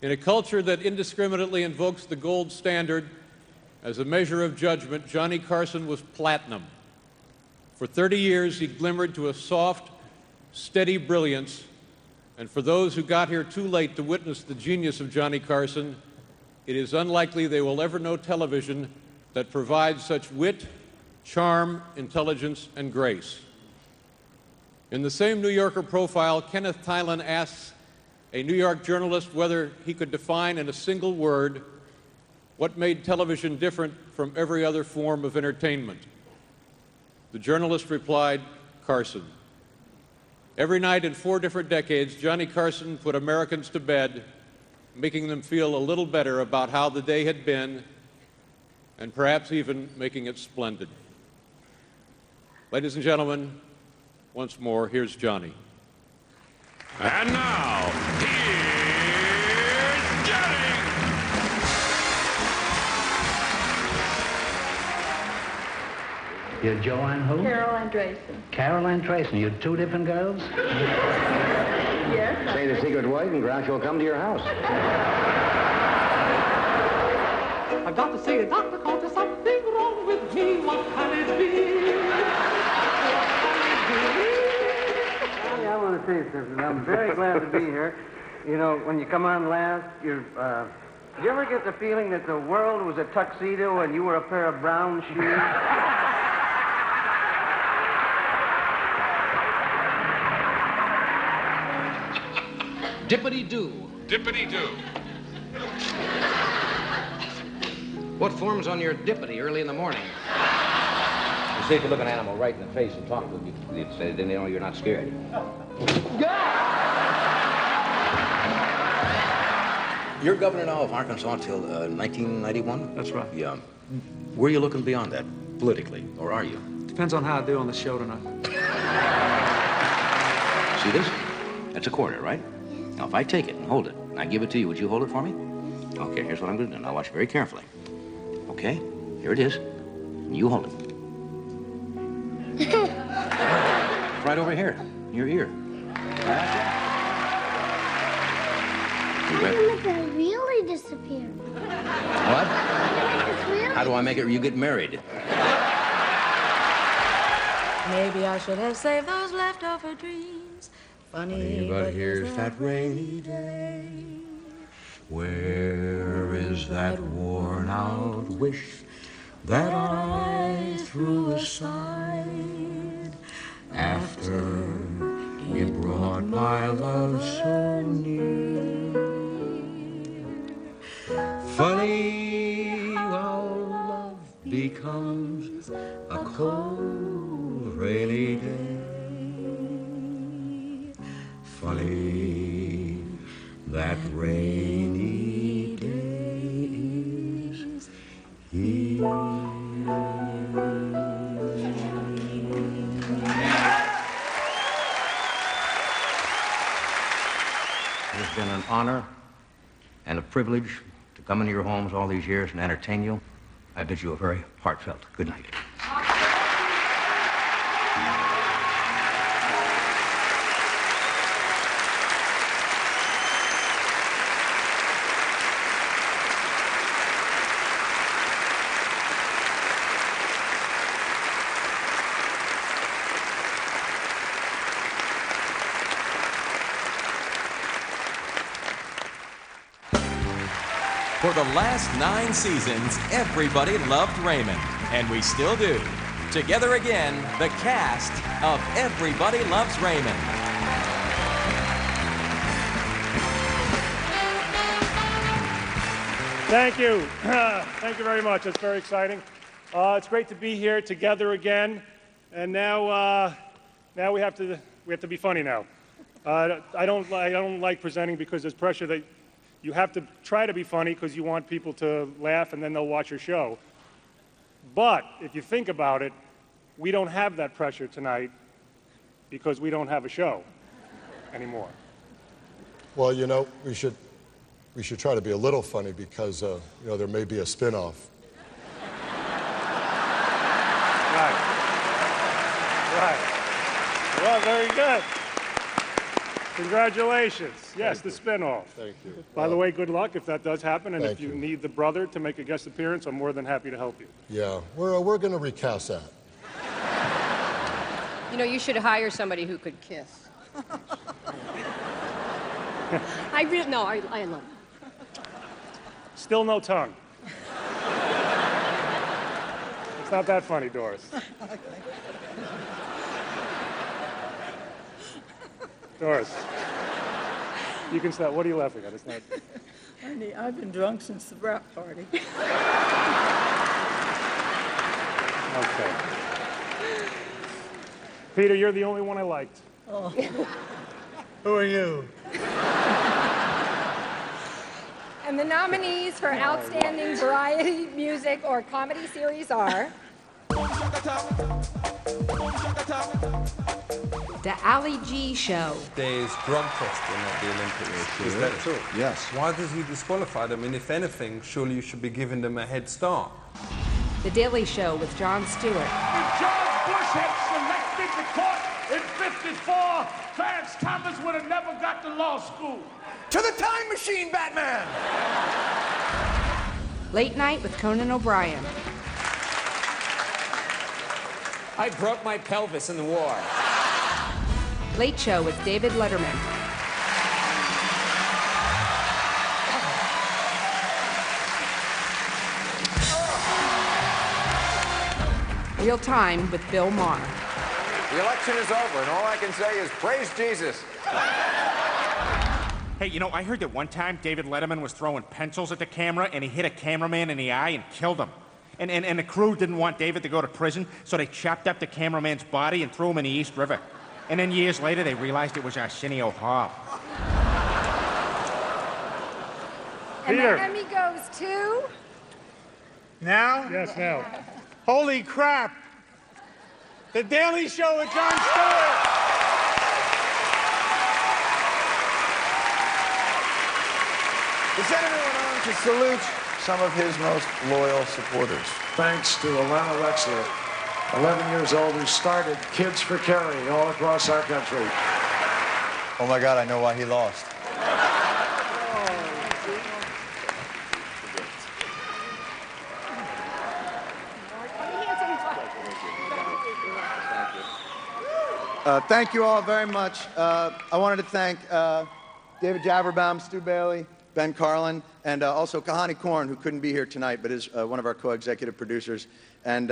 In a culture that indiscriminately invokes the gold standard as a measure of judgment, Johnny Carson was platinum. For 30 years, he glimmered to a soft, steady brilliance. And for those who got here too late to witness the genius of Johnny Carson, it is unlikely they will ever know television that provides such wit, charm, intelligence, and grace. In the same New Yorker profile, Kenneth Tylan asks a New York journalist whether he could define in a single word what made television different from every other form of entertainment. The journalist replied, Carson. Every night in 4 different decades, Johnny Carson put Americans to bed, making them feel a little better about how the day had been, and perhaps even making it splendid. Ladies and gentlemen, once more, here's Johnny. And now, here's Johnny! You're Joanne who? Carol Andreessen. Carol Andreessen. You 2 different girls? Yes. Say the secret word and Grouch will come to your house. I've got to see a doctor cause there's something wrong with me. What can it be? I want to say something. I'm very glad to be here. You know, when you come on last, do you ever get the feeling that the world was a tuxedo and you were a pair of brown shoes? Dippity-doo. Dippity-doo. What forms on your dippity early in the morning? You see, if you look an animal right in the face and talk to them, then they know you're not scared. You're governor now of Arkansas till 1991? That's right. Yeah. Where are you looking beyond that, politically, or are you? Depends on how I do on the show tonight. See this? That's a quarter, right? Now, if I take it and hold it, and I give it to you, would you hold it for me? Okay, here's what I'm going to do. Now, watch very carefully. Okay, here it is. And you hold it. Try right over here. Your ear. How do you make that really disappear? What? How do I make it? You get married. Maybe I should have saved those leftover dreams. Funny, But here's that rainy day. Where is that worn out wish that I threw aside after it brought my love so near? Funny how love becomes a cold, rainy day. Funny that rainy day is here. It has been an honor and a privilege to come into your homes all these years and entertain you. I bid you a very heartfelt good night. For the last 9 seasons, everybody loved Raymond, and we still do. Together again, the cast of Everybody Loves Raymond. Thank you. Thank you very much. It's very exciting. It's great to be here together again. And now we have to be funny now. I don't like presenting because there's pressure that you have to try to be funny because you want people to laugh and then they'll watch your show. But if you think about it, we don't have that pressure tonight because we don't have a show anymore. Well, you know, we should try to be a little funny because, you know, there may be a spin-off. Right. Well, very good. Congratulations. Yes, the spinoff. Thank you. By the way, good luck if that does happen. And Thank if you you. need the brother to make a guest appearance, I'm more than happy to help you. Yeah, we're going to recast that. You know, you should hire somebody who could kiss. I love it. Still no tongue. It's not that funny, Doris. Doris, you can stop. What are you laughing at? It's not. Honey, I've been drunk since the wrap party. Okay. Peter, you're the only one I liked. Oh. Who are you? And the nominees for Outstanding Variety, Music, or Comedy Series are The Ali G Show. There is drug testing at the Olympics. Is that true? Yes. Why does he disqualify them? And if anything, surely you should be giving them a head start. The Daily Show with Jon Stewart. If George Bush had selected the court in '54, Clarence Thomas would have never got to law school. To the time machine, Batman! Late Night with Conan O'Brien. I broke my pelvis in the war. Late Show with David Letterman. Real Time with Bill Maher. The election is over, and all I can say is praise Jesus. Hey, you know, I heard that one time David Letterman was throwing pencils at the camera and he hit a cameraman in the eye and killed him. And the crew didn't want David to go to prison, so they chopped up the cameraman's body and threw him in the East River. And then years later, they realized it was Arsenio Hall. And Peter. the Emmy goes to... Now? Yes, now. Holy crap! The Daily Show with Jon Stewart! The senator went on to salute some of his most loyal supporters. Thanks to Alana Wexler 11 years old, who started Kids for Kerry all across our country. Oh my God, I know why he lost. Thank you all very much. I wanted to thank David Javerbaum, Stu Bailey, Ben Carlin, and also Kahani Korn, who couldn't be here tonight, but is one of our co-executive producers. And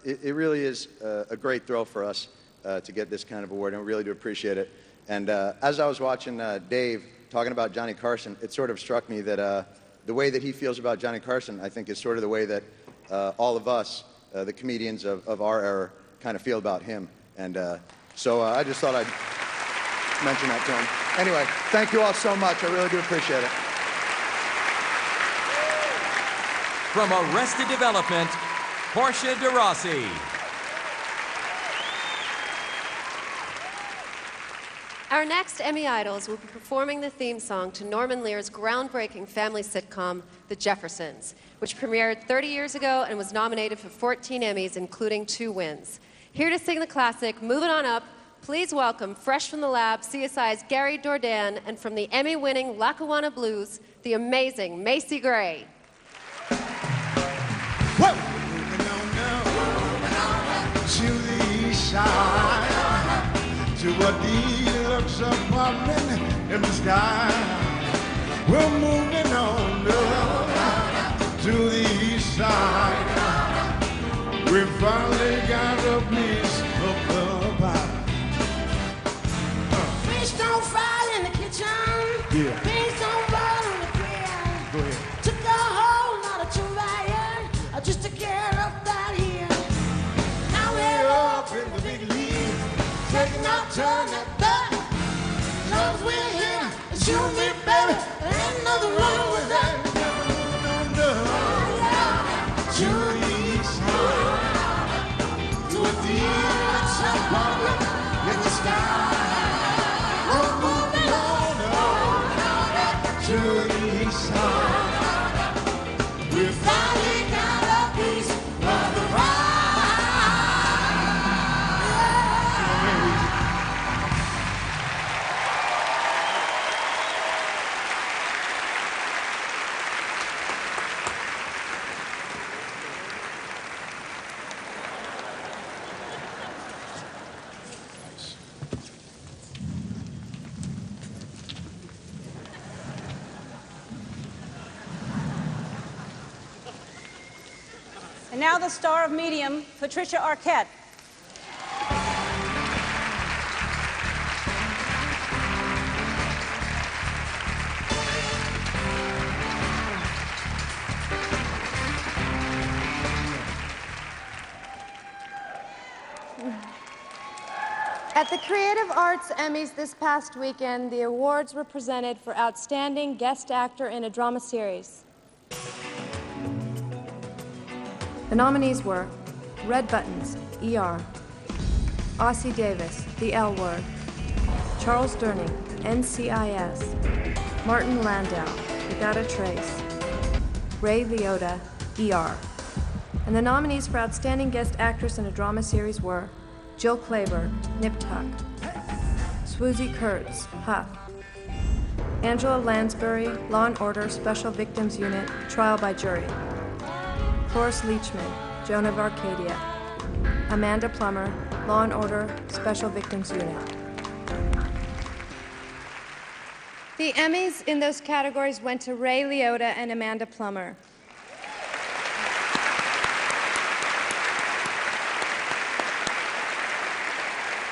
it really is a great thrill for us to get this kind of award, and we really do appreciate it. And as I was watching Dave talking about Johnny Carson, it sort of struck me that the way that he feels about Johnny Carson, I think, is sort of the way that all of us, the comedians of our era, kind of feel about him. And so I just thought I'd mention that to him. Anyway, thank you all so much. I really do appreciate it. From Arrested Development, Portia de Rossi. Our next Emmy Idols will be performing the theme song to Norman Lear's groundbreaking family sitcom, The Jeffersons, which premiered 30 years ago and was nominated for 14 Emmys, including 2 wins. Here to sing the classic, Moving On Up, please welcome, fresh from the lab, CSI's Gary Dourdan, and from the Emmy-winning Lackawanna Blues, the amazing Macy Gray. To the east side, to what deluxe apartment in the sky. We're moving on up to the east side. We finally got a piece of the pie. Fish don't fry in the kitchen. Yeah. Things don't burn on the grill. Go ahead. Took a whole lot of trying just to get up that hill. Now we're up in the big league, taking our turn at bat. As long as we're here, it's you and me, baby. There ain't nothing wrong with that. To the east side, to a deluxe apartment in the sky. We're moving on to the east side. We finally got a piece of the pie. And now the star of Medium, Patricia Arquette. At the Creative Arts Emmys this past weekend, the awards were presented for Outstanding Guest Actor in a Drama Series. The nominees were Red Buttons, ER, Ossie Davis, The L Word, Charles Durning, NCIS, Martin Landau, Without a Trace, Ray Liotta, ER. And the nominees for Outstanding Guest Actress in a Drama Series were Jill Clayburgh, Nip Tuck, Swoosie Kurtz, Huff, Angela Lansbury, Law & Order Special Victims Unit, Trial by Jury, Horace Leachman, Joan of Arcadia, Amanda Plummer, Law & Order Special Victims Unit. The Emmys in those categories went to Ray Liotta and Amanda Plummer.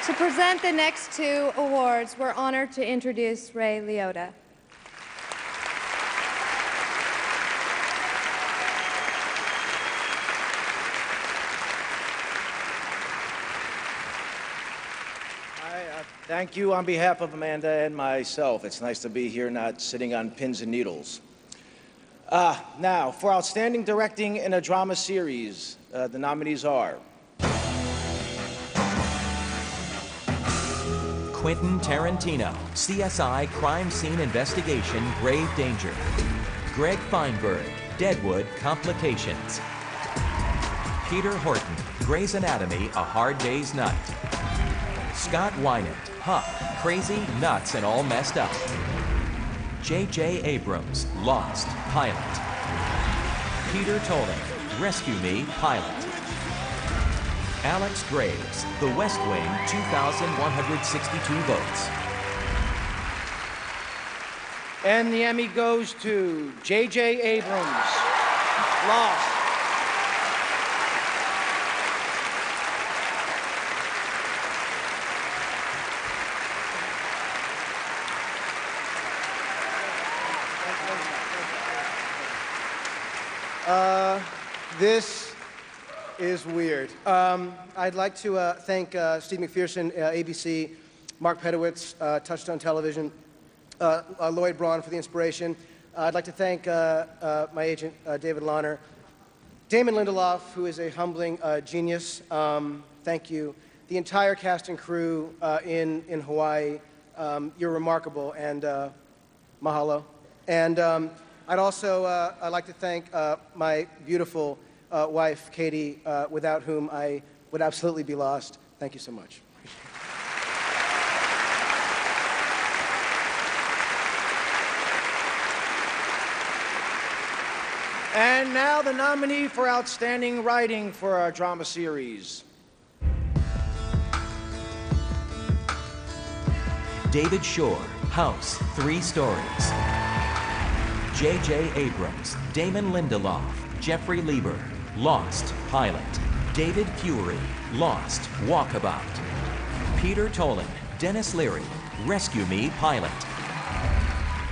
To present the next 2 awards, we're honored to introduce Ray Liotta. Thank you on behalf of Amanda and myself. It's nice to be here, not sitting on pins and needles. Now, for Outstanding Directing in a Drama Series, the nominees are Quentin Tarantino, CSI Crime Scene Investigation, Grave Danger. Greg Feinberg, Deadwood Complications. Peter Horton, Grey's Anatomy, A Hard Day's Night. Scott Wynant, Huck, Crazy, Nuts, and All Messed Up. J.J. Abrams, Lost, Pilot. Peter Tolan, Rescue Me, Pilot. Alex Graves, The West Wing, 2,162 votes. And the Emmy goes to J.J. Abrams, Lost. This is weird. I'd like to thank Steve McPherson, ABC, Mark Pedowitz, Touchstone Television, Lloyd Braun for the inspiration. I'd like to thank my agent, David Lahner, Damon Lindelof, who is a humbling genius. Thank you. The entire cast and crew in Hawaii, you're remarkable, and mahalo. And I'd like to thank my beautiful wife, Katie, without whom I would absolutely be lost. Thank you so much. And now the nominee for Outstanding Writing for our drama series. David Shore, House, 3 Stories. J.J. Abrams, Damon Lindelof, Jeffrey Lieber, Lost, Pilot. David Fury, Lost, Walkabout. Peter Tolan, Dennis Leary, Rescue Me, Pilot.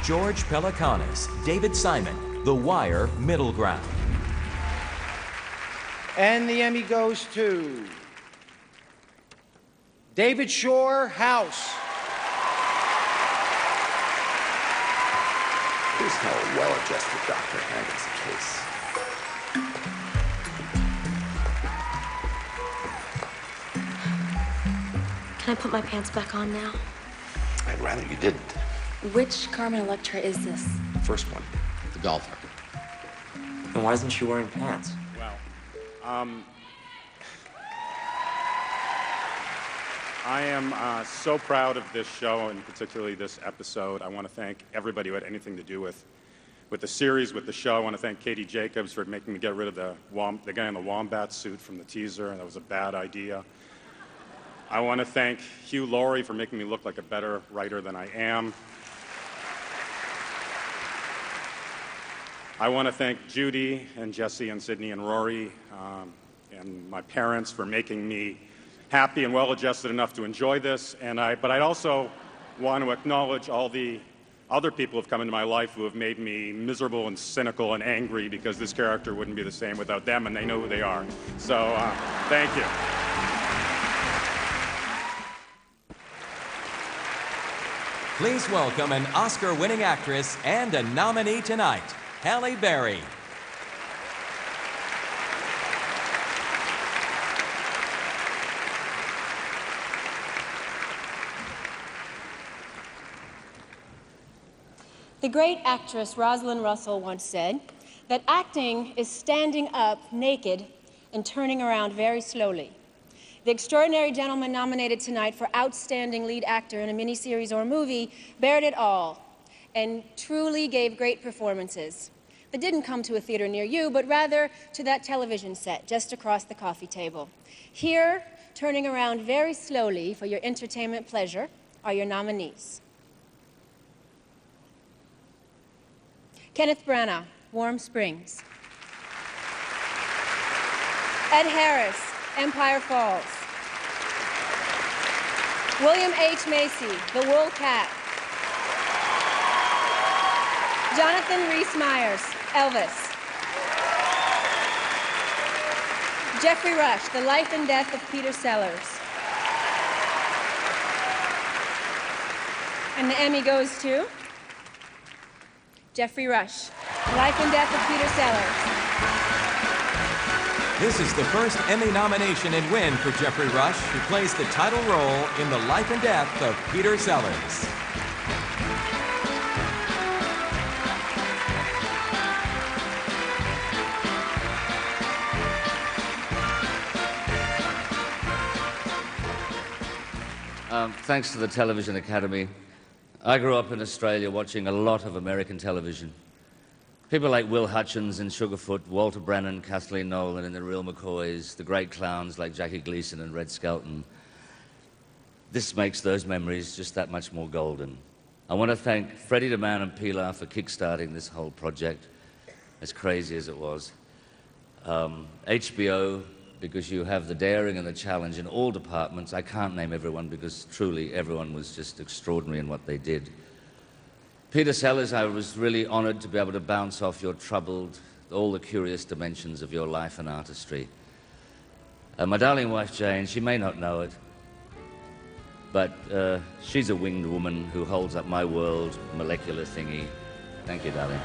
George Pelecanos, David Simon, The Wire, Middle Ground. And the Emmy goes to David Shore, House. Here's how a well-adjusted doctor handles a case. Can I put my pants back on now? I'd rather you didn't. Which Carmen Electra is this? The first one, the golfer. And why isn't she wearing pants? Well, I am so proud of this show, and particularly this episode. I want to thank everybody who had anything to do with the series, with the show. I want to thank Katie Jacobs for making me get rid of the guy in the wombat suit from the teaser. That was a bad idea. I want to thank Hugh Laurie for making me look like a better writer than I am. I want to thank Judy and Jesse and Sydney and Rory and my parents for making me happy and well-adjusted enough to enjoy this. But I also want to acknowledge all the other people who have come into my life who have made me miserable and cynical and angry, because this character wouldn't be the same without them, and they know who they are. So thank you. Please welcome an Oscar-winning actress and a nominee tonight, Halle Berry. The great actress Rosalind Russell once said that acting is standing up naked and turning around very slowly. The extraordinary gentleman nominated tonight for Outstanding Lead Actor in a Miniseries or Movie bared it all and truly gave great performances that didn't come to a theater near you, but rather to that television set just across the coffee table. Here, turning around very slowly for your entertainment pleasure, are your nominees. Kenneth Branagh, Warm Springs. Ed Harris, Empire Falls. William H. Macy, The Wool Cat. Jonathan Rhys-Meyers, Elvis. Jeffrey Rush, The Life and Death of Peter Sellers. And the Emmy goes to Jeffrey Rush, Life and Death of Peter Sellers. This is the first Emmy nomination and win for Jeffrey Rush, who plays the title role in The Life and Death of Peter Sellers. thanks to the Television Academy, I grew up in Australia watching a lot of American television. People like Will Hutchins in Sugarfoot, Walter Brennan, Kathleen Nolan in The Real McCoys, the great clowns like Jackie Gleason and Red Skelton. This makes those memories just that much more golden. I want to thank Freddie DeMann and Pilar for kickstarting this whole project, as crazy as it was. HBO, because you have the daring and the challenge in all departments. I can't name everyone because truly everyone was just extraordinary in what they did. Peter Sellers, I was really honored to be able to bounce off your troubled, all the curious dimensions of your life and artistry. My darling wife Jane, she may not know it, but she's a winged woman who holds up my world, molecular thingy. Thank you, darling.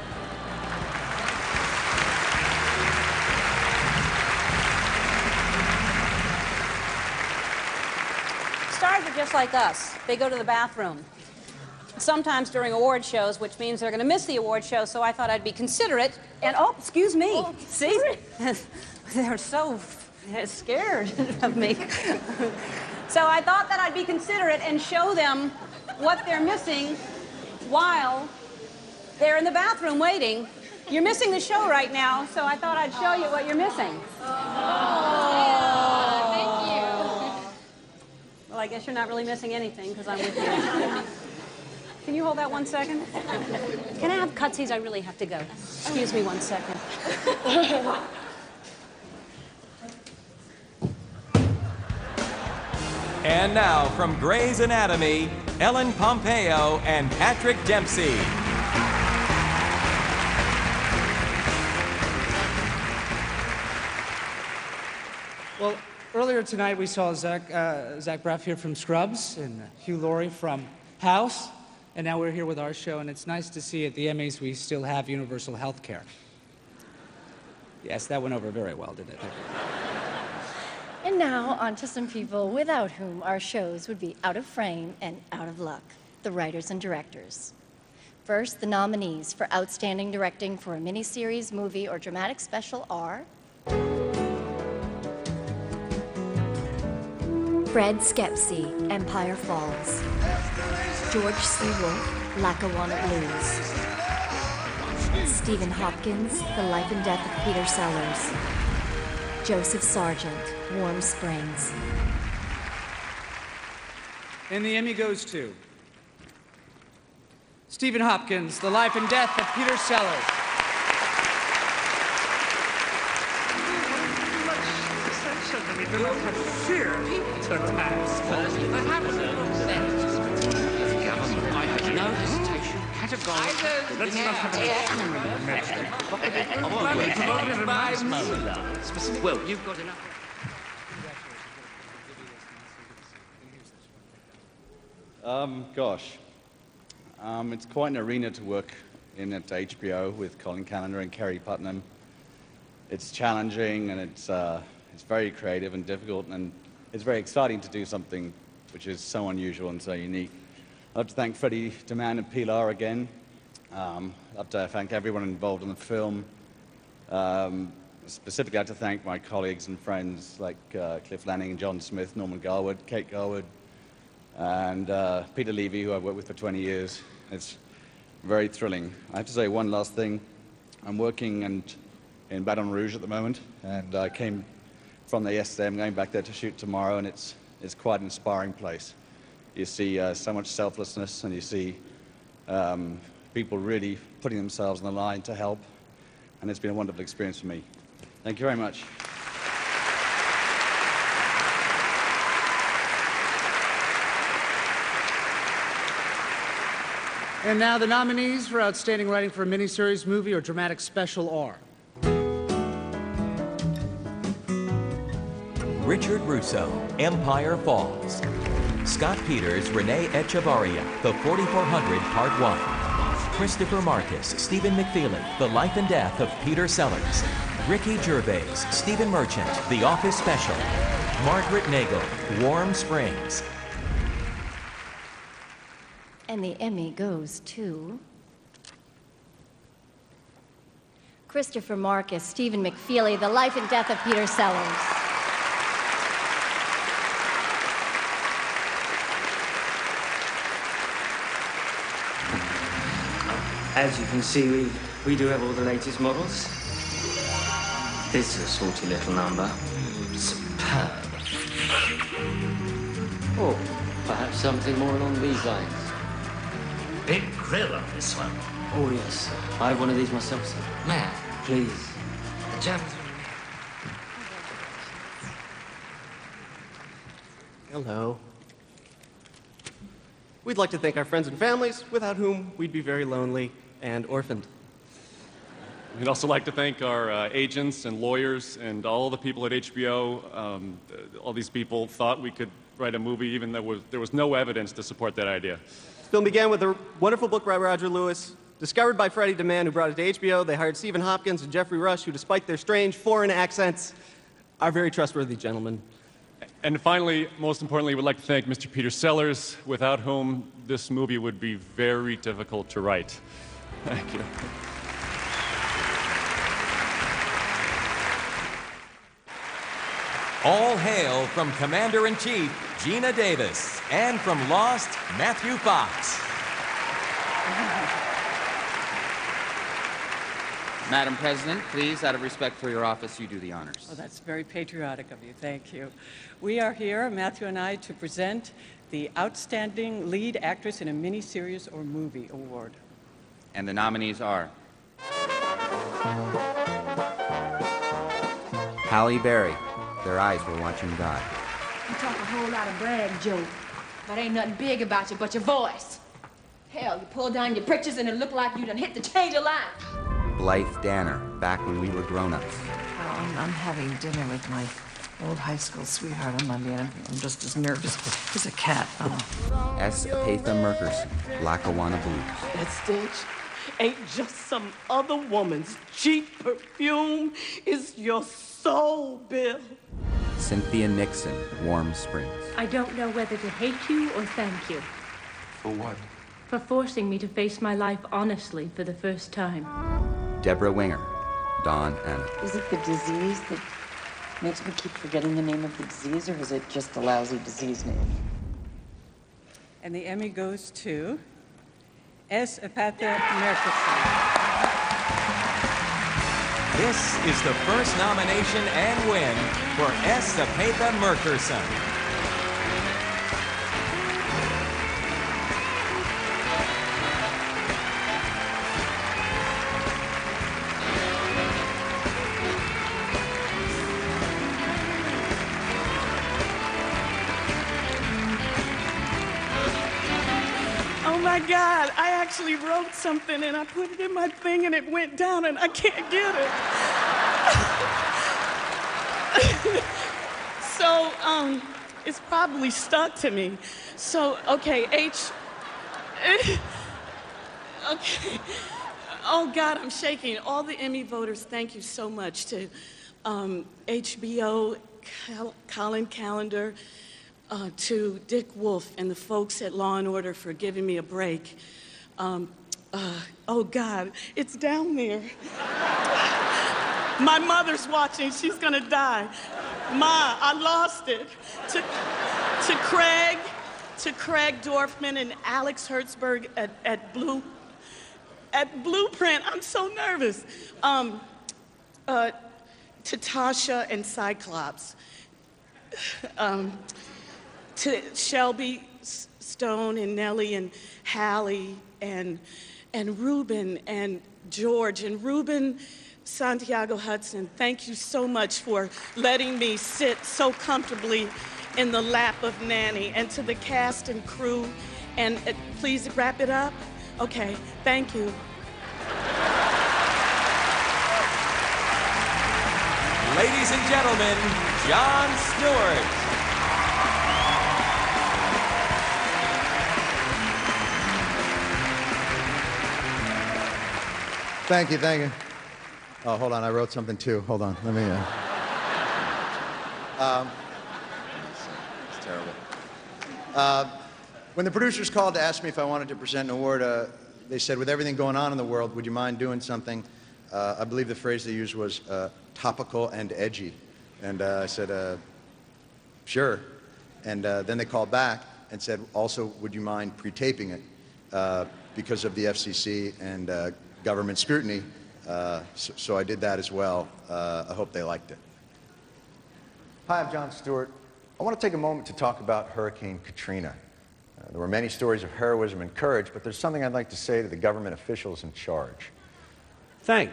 Stars are just like us. They go to the bathroom. Sometimes during award shows, which means they're going to miss the award show, so I thought I'd be considerate. And, oh, excuse me. Oh, see? They're so scared of me. So I thought that I'd be considerate and show them what they're missing while they're in the bathroom waiting. You're missing the show right now, so I thought I'd show you what you're missing. Oh, thank you. Well, I guess you're not really missing anything because I'm with you. Can you hold that 1 second? Can I have cutsies? I really have to go. Excuse me 1 second. And now, from Grey's Anatomy, Ellen Pompeo and Patrick Dempsey. Well, earlier tonight we saw Zach Braff here from Scrubs and Hugh Laurie from House. And now we're here with our show, and it's nice to see at the Emmys we still have universal health care. Yes, that went over very well, didn't it? And now, on to some people without whom our shows would be out of frame and out of luck, the writers and directors. First, the nominees for Outstanding Directing for a Miniseries, Movie, or Dramatic Special are... Fred Skepsey, Empire Falls. George C. Wolfe, Lackawanna Blues. Stephen Hopkins, The Life and Death of Peter Sellers. Joseph Sargent, Warm Springs. And the Emmy goes to Stephen Hopkins, The Life and Death of Peter Sellers. No hesitation, categorical. Let's not have an well, you've got enough. Gosh. It's quite an arena to work in at HBO with Colin Calendar and Kerry Putnam. It's challenging and it's very creative and difficult, and it's very exciting to do something which is so unusual and so unique. I'd like to thank Freddie DeMann and Pilar again. I'd like to thank everyone involved in the film. Specifically, I'd like to thank my colleagues and friends like Cliff Lanning, John Smith, Norman Garwood, Kate Garwood, and Peter Levy, who I've worked with for 20 years. It's very thrilling. I have to say one last thing. I'm working in Baton Rouge at the moment, and I came from there yesterday. I'm going back there to shoot tomorrow, and it's quite an inspiring place. You see so much selflessness, and you see people really putting themselves on the line to help, and it's been a wonderful experience for me. Thank you very much. And now the nominees for Outstanding Writing for a Miniseries, Movie, or Dramatic Special are... Richard Russo, Empire Falls. Scott Peters, Renee Echevarria, The 4400, Part 1. Christopher Marcus, Stephen McFeely, The Life and Death of Peter Sellers. Ricky Gervais, Stephen Merchant, The Office Special. Margaret Nagel, Warm Springs. And the Emmy goes to... Christopher Marcus, Stephen McFeely, The Life and Death of Peter Sellers. As you can see, we do have all the latest models. This is a salty little number. Superb. Or perhaps something more along these lines. Big grill on this one. Oh, yes. I have one of these myself, sir. May I? Please. The Germans. Hello. We'd like to thank our friends and families, without whom we'd be very lonely and orphaned. We'd also like to thank our agents and lawyers and all the people at HBO. All these people thought we could write a movie even though there was no evidence to support that idea. The film began with a wonderful book by Roger Lewis, discovered by Freddie DeMann, who brought it to HBO. They hired Stephen Hopkins and Jeffrey Rush, who, despite their strange foreign accents, are very trustworthy gentlemen. And finally, most importantly, we'd like to thank Mr. Peter Sellers, without whom this movie would be very difficult to write. Thank you. All hail from Commander-in-Chief Gina Davis and from Lost Matthew Fox. Madam President, please, out of respect for your office, you do the honors. Oh, that's very patriotic of you. Thank you. We are here, Matthew and I, to present the Outstanding Lead Actress in a Miniseries or Movie Award. And the nominees are Halle Berry, Their Eyes Were Watching God. You talk a whole lot of brag, Joe, but ain't nothing big about you but your voice. Hell, you pull down your britches and it look like you done hit the change of life. Blythe Danner, Back When We Were Grown-Ups. Oh, I'm having dinner with my old high school sweetheart on Monday, and I'm just as nervous as a cat. Oh. S. Apatha Merkerson, Lackawanna Blues. That stench ain't just some other woman's cheap perfume. It's your soul, Bill. Cynthia Nixon, Warm Springs. I don't know whether to hate you or thank you. For what? For forcing me to face my life honestly for the first time. Debra Winger, Dawn Anna. Is it the disease that makes me keep forgetting the name of the disease, or is it just a lousy disease name? And the Emmy goes to S. Apatha Merkerson. This is the first nomination and win for S. Apatha Merkerson. Oh my God, I actually wrote something and I put it in my thing and it went down and I can't get it. So, it's probably stuck to me. So, okay, okay. Oh God, I'm shaking. All the Emmy voters, thank you so much to HBO, Colin Callender, to Dick Wolf and the folks at Law & Order for giving me a break. Oh God, it's down there. My mother's watching, she's gonna die. Ma, I lost it. To Craig Dorfman and Alex Hertzberg at Blueprint, I'm so nervous. To Tasha and Cyclops. To Shelby Stone and Nellie and Halle and Ruben and George and Ruben Santiago Hudson, thank you so much for letting me sit so comfortably in the lap of Nanny. And to the cast and crew, and please wrap it up. Okay, thank you. Ladies and gentlemen, Jon Stewart. Thank you, thank you. Oh, hold on, I wrote something too. Hold on, let me... It's terrible. When the producers called to ask me if I wanted to present an award, they said, with everything going on in the world, would you mind doing something? I believe the phrase they used was topical and edgy. And I said, sure. And then they called back and said, also, would you mind pre-taping it? because of the FCC and government scrutiny. So I did that as well. I hope they liked it. Hi, I'm Jon Stewart. I want to take a moment to talk about Hurricane Katrina. There were many stories of heroism and courage, but there's something I'd like to say to the government officials in charge. Thank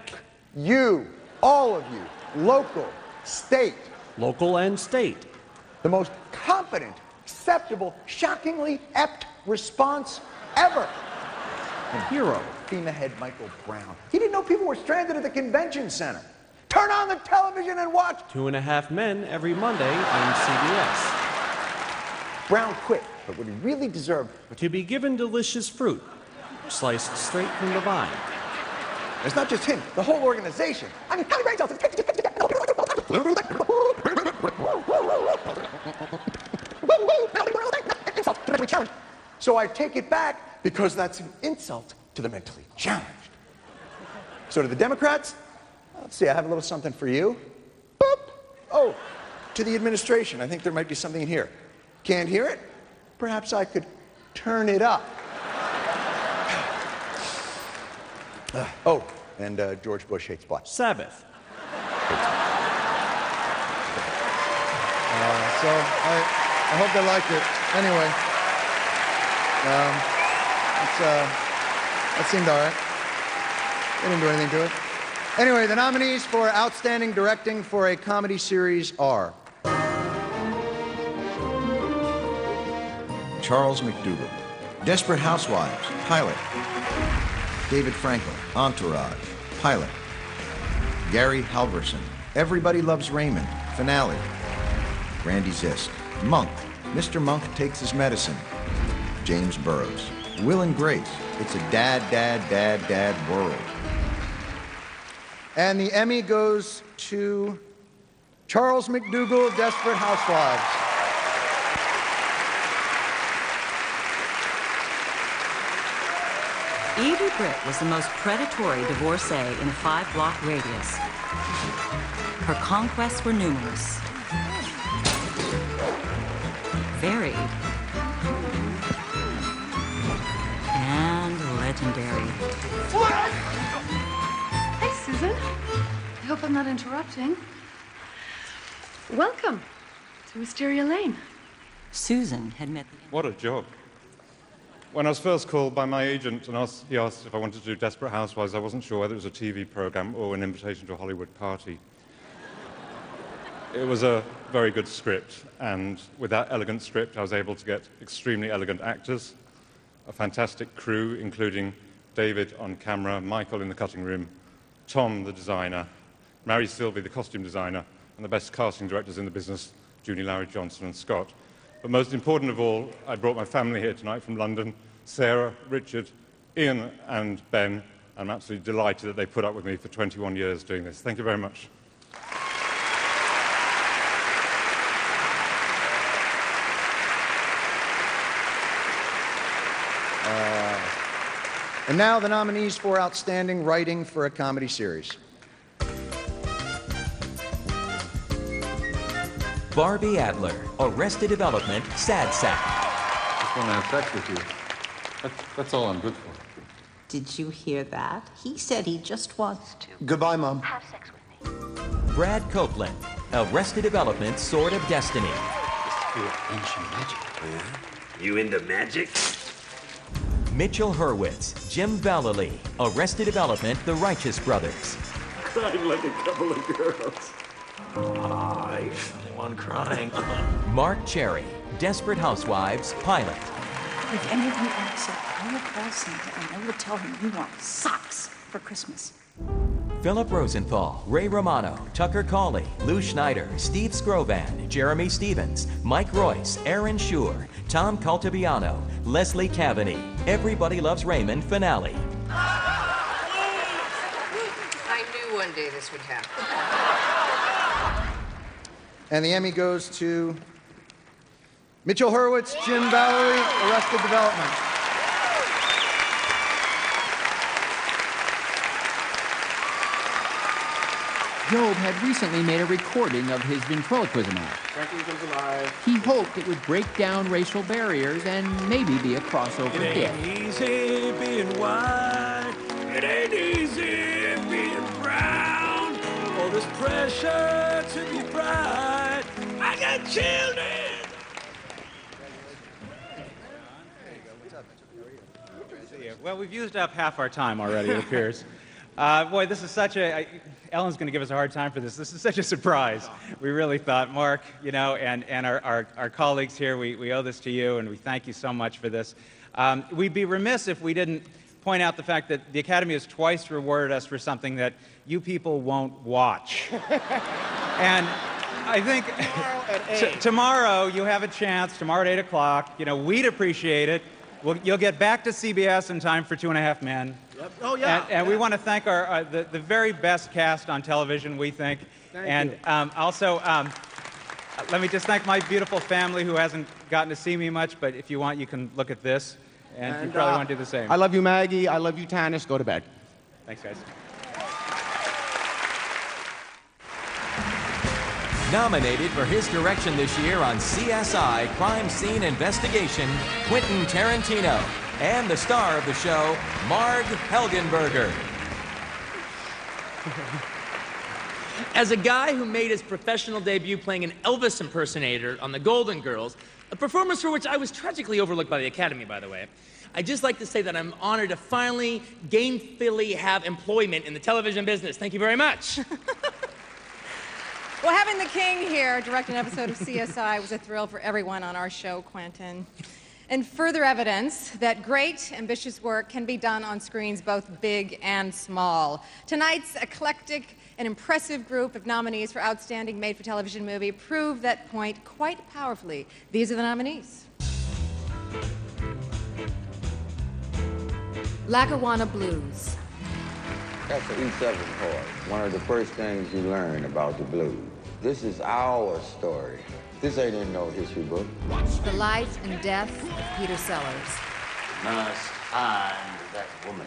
you, all of you, local, state. Local and state. The most competent, acceptable, shockingly apt response ever. And hero, FEMA head Michael Brown. He didn't know people were stranded at the convention center. Turn on the television and watch 2.5 Men every Monday on CBS. Brown quit, but what he really deserved to be given delicious fruit, sliced straight from the vine. It's not just him, the whole organization. I mean, how many brain cells? So I take it back because that's an insult to the mentally challenged. So to the Democrats, let's see, I have a little something for you. Boop. Oh, to the administration, I think there might be something in here. Can't hear it? Perhaps I could turn it up. Oh, and George Bush hates black. Sabbath. So I hope they liked it. Anyway, that seemed all right. They didn't do anything to it. Anyway, the nominees for Outstanding Directing for a Comedy Series are Charles McDougall, Desperate Housewives, pilot. David Frankel, Entourage, pilot. Gary Halverson, Everybody Loves Raymond, finale. Randy Zisk, Monk, Mr. Monk Takes His Medicine. James Burrows, Will and Grace, It's a Dad, Dad, Dad, Dad World. And the Emmy goes to Charles McDougall, Desperate Housewives. Edie Britt was the most predatory divorcee in a 5-block radius. Her conquests were numerous, varied, and legendary. Hey, Susan. I hope I'm not interrupting. Welcome to Wisteria Lane. Susan had met the... What a job. When I was first called by my agent and he asked if I wanted to do Desperate Housewives, I wasn't sure whether it was a TV program or an invitation to a Hollywood party. It was a very good script, and with that elegant script, I was able to get extremely elegant actors, a fantastic crew, including David on camera, Michael in the cutting room, Tom, the designer, Mary Sylvie, the costume designer, and the best casting directors in the business, Junie Larry Johnson and Scott. But most important of all, I brought my family here tonight from London, Sarah, Richard, Ian, and Ben. I'm absolutely delighted that they put up with me for 21 years doing this. Thank you very much. And now the nominees for Outstanding Writing for a Comedy Series. Barbie Adler, Arrested Development, Sad Sack. Just want to have sex with you. That's all I'm good for. Did you hear that? He said he just wants to. Goodbye, Mom. Have sex with me. Brad Copeland, Arrested Development, Sword of Destiny. Ancient magic. Yeah? You into magic? Mitchell Hurwitz, Jim Vallely, Arrested Development, The Righteous Brothers. Crying like a couple of girls. Ah, you're the only one crying. Mark Cherry, Desperate Housewives, pilot. If any of you asks it, I will call Santa and I will tell him you want socks for Christmas. Philip Rosenthal, Ray Romano, Tucker Cawley, Lou Schneider, Steve Scrovan, Jeremy Stevens, Mike Royce, Aaron Schur, Tom Caltabiano, Leslie Cavany, Everybody Loves Raymond finale. I knew one day this would happen. And the Emmy goes to Mitchell Hurwitz, Jim Vallely, Arrested Development. Job had recently made a recording of his ventriloquism act. He hoped it would break down racial barriers and maybe be a crossover hit. Easy future to be bright. I got children. Well, we've used up half our time already, it appears. Boy, this is such a... Ellen's going to give us a hard time for this. This is such a surprise. We really thought, Mark, you know, and our colleagues here, we owe this to you, and we thank you so much for this. We'd be remiss if we didn't point out the fact that the Academy has twice rewarded us for something that you people won't watch. And I think tomorrow you have a chance, tomorrow at 8 o'clock. You know, we'd appreciate it. You'll get back to CBS in time for 2.5 Men. Yep. Oh, yeah. And we want to thank the very best cast on television, we think. Thank you. Also, let me just thank my beautiful family who hasn't gotten to see me much, but if you want, you can look at this, and you probably want to do the same. I love you, Maggie. I love you, Tanis. Go to bed. Thanks, guys. Nominated for his direction this year on CSI Crime Scene Investigation, Quentin Tarantino, and the star of the show, Marg Helgenberger. As a guy who made his professional debut playing an Elvis impersonator on The Golden Girls, a performance for which I was tragically overlooked by the Academy, by the way, I'd just like to say that I'm honored to finally gainfully have employment in the television business. Thank you very much. Well, having the King here direct an episode of CSI was a thrill for everyone on our show, Quentin. And further evidence that great, ambitious work can be done on screens both big and small. Tonight's eclectic and impressive group of nominees for Outstanding Made-for-Television Movie prove that point quite powerfully. These are the nominees. Lackawanna Blues. That's the E7 chord, one of the first things you learn about the blues. This is our story. This ain't in no history book. The Life and Death of Peter Sellers. Must find that woman.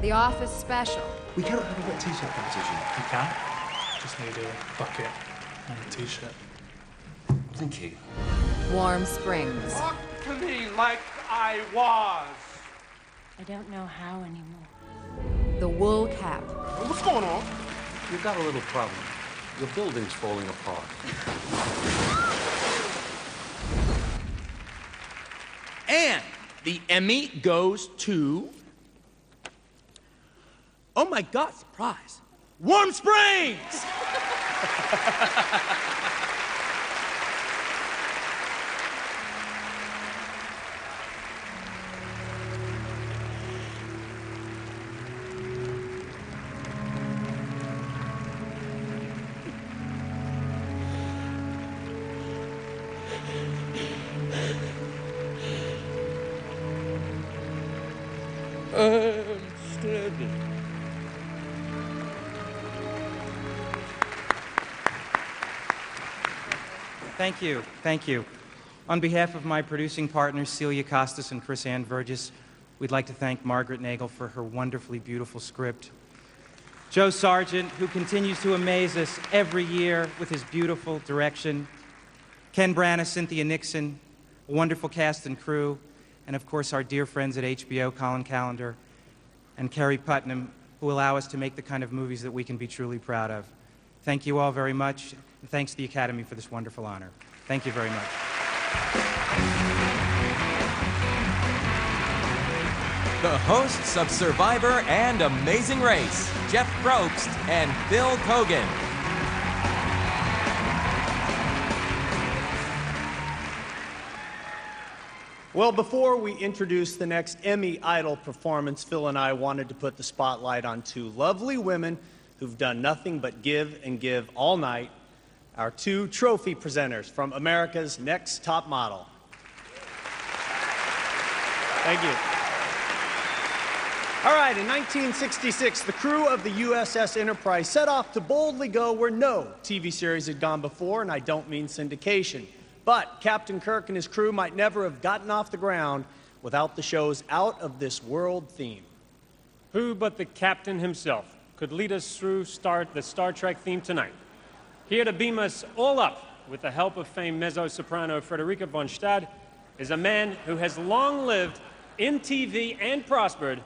The Office Special. We cannot have a wet t-shirt competition. We can. Just need a bucket and a t-shirt. Thank you. Warm Springs. Talk to me like I was. I don't know how anymore. The Wool Cap. What's going on? You've got a little problem. Your building's falling apart. And the Emmy goes to... Oh my God, surprise. Warm Springs! Thank you. Thank you. On behalf of my producing partners, Celia Costas and Chris Ann Burgess, we'd like to thank Margaret Nagel for her wonderfully beautiful script. Joe Sargent, who continues to amaze us every year with his beautiful direction. Ken Branagh, Cynthia Nixon, a wonderful cast and crew, and of course our dear friends at HBO, Colin Callender and Kerry Putnam, who allow us to make the kind of movies that we can be truly proud of. Thank you all very much, and thanks to the Academy for this wonderful honor. Thank you very much. The hosts of Survivor and Amazing Race, Jeff Probst and Phil Kogan. Well, before we introduce the next Emmy Idol performance, Phil and I wanted to put the spotlight on two lovely women who've done nothing but give and give all night. Our two trophy presenters from America's Next Top Model. Thank you. All right, in 1966, the crew of the USS Enterprise set off to boldly go where no TV series had gone before, and I don't mean syndication. But Captain Kirk and his crew might never have gotten off the ground without the show's out-of-this-world theme. Who but the captain himself could lead us through the Star Trek theme tonight? Here to beam us all up with the help of famed mezzo-soprano Frederica von Stade is a man who has long lived in TV and prospered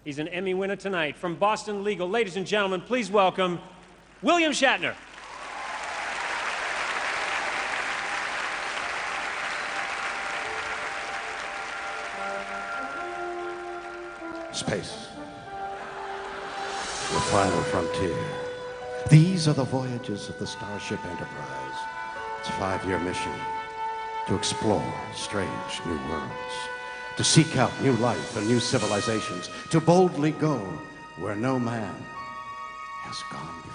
He's an Emmy winner tonight from Boston Legal. Ladies and gentlemen, please welcome William Shatner. Space. The final frontier. These are the voyages of the Starship Enterprise. Its 5-year mission: to explore strange new worlds, to seek out new life and new civilizations, to boldly go where no man has gone before.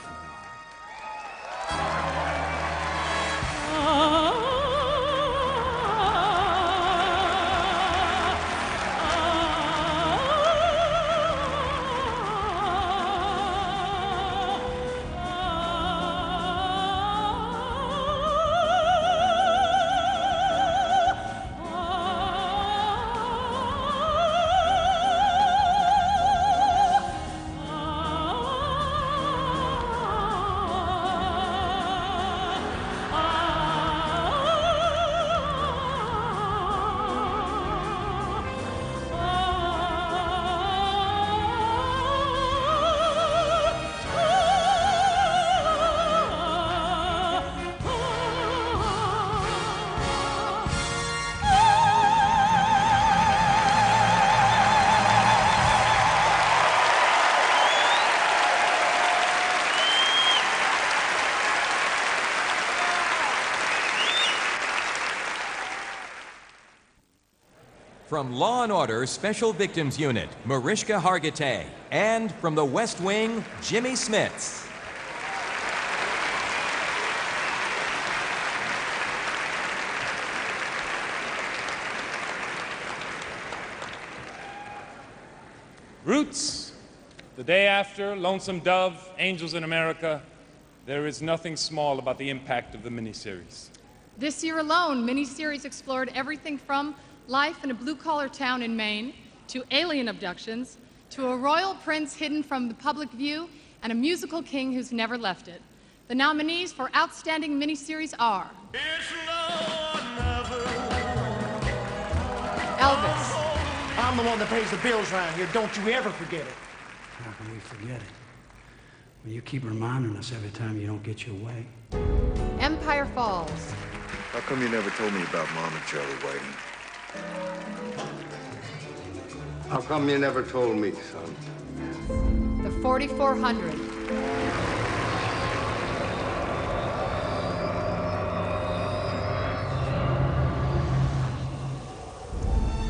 From Law & Order Special Victims Unit, Mariska Hargitay. And from The West Wing, Jimmy Smits. Roots, the day after, Lonesome Dove, Angels in America. There is nothing small about the impact of the miniseries. This year alone, miniseries explored everything from life in a blue-collar town in Maine, to alien abductions, to a royal prince hidden from the public view, and a musical king who's never left it. The nominees for Outstanding Miniseries are Elvis. I'm the one that pays the bills around here. Don't you ever forget it. How can we forget it? Well, you keep reminding us every time you don't get your way. Empire Falls. How come you never told me about Mom and Charlie Whiting? How come you never told me, son? The 4400.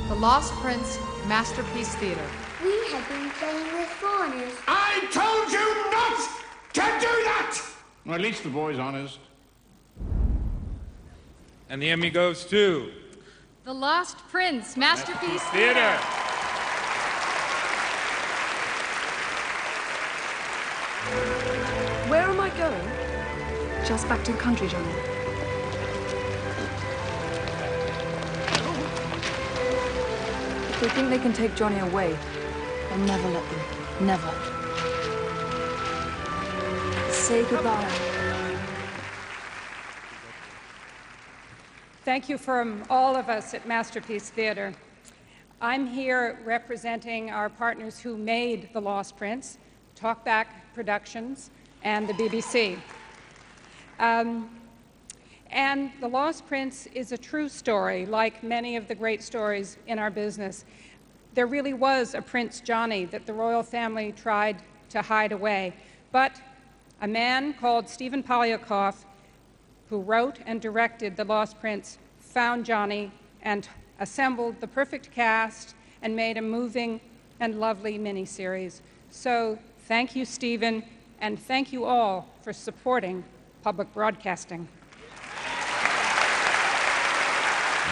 The Lost Prince Masterpiece Theater. We have been playing with foreigners. I told you not to do that! Well, at least the boy's honest. And the Emmy goes to The Lost Prince Masterpiece Theater. Where am I going? Just back to the country, Johnny. If they think they can take Johnny away, I'll never let them. Never. Say goodbye. Thank you from all of us at Masterpiece Theater. I'm here representing our partners who made The Lost Prince, Talkback Productions, and the BBC. And The Lost Prince is a true story, like many of the great stories in our business. There really was a Prince Johnny that the royal family tried to hide away, but a man called Stephen Polyakov, who wrote and directed The Lost Prince, found Johnny and assembled the perfect cast and made a moving and lovely miniseries. So thank you, Stephen, and thank you all for supporting public broadcasting.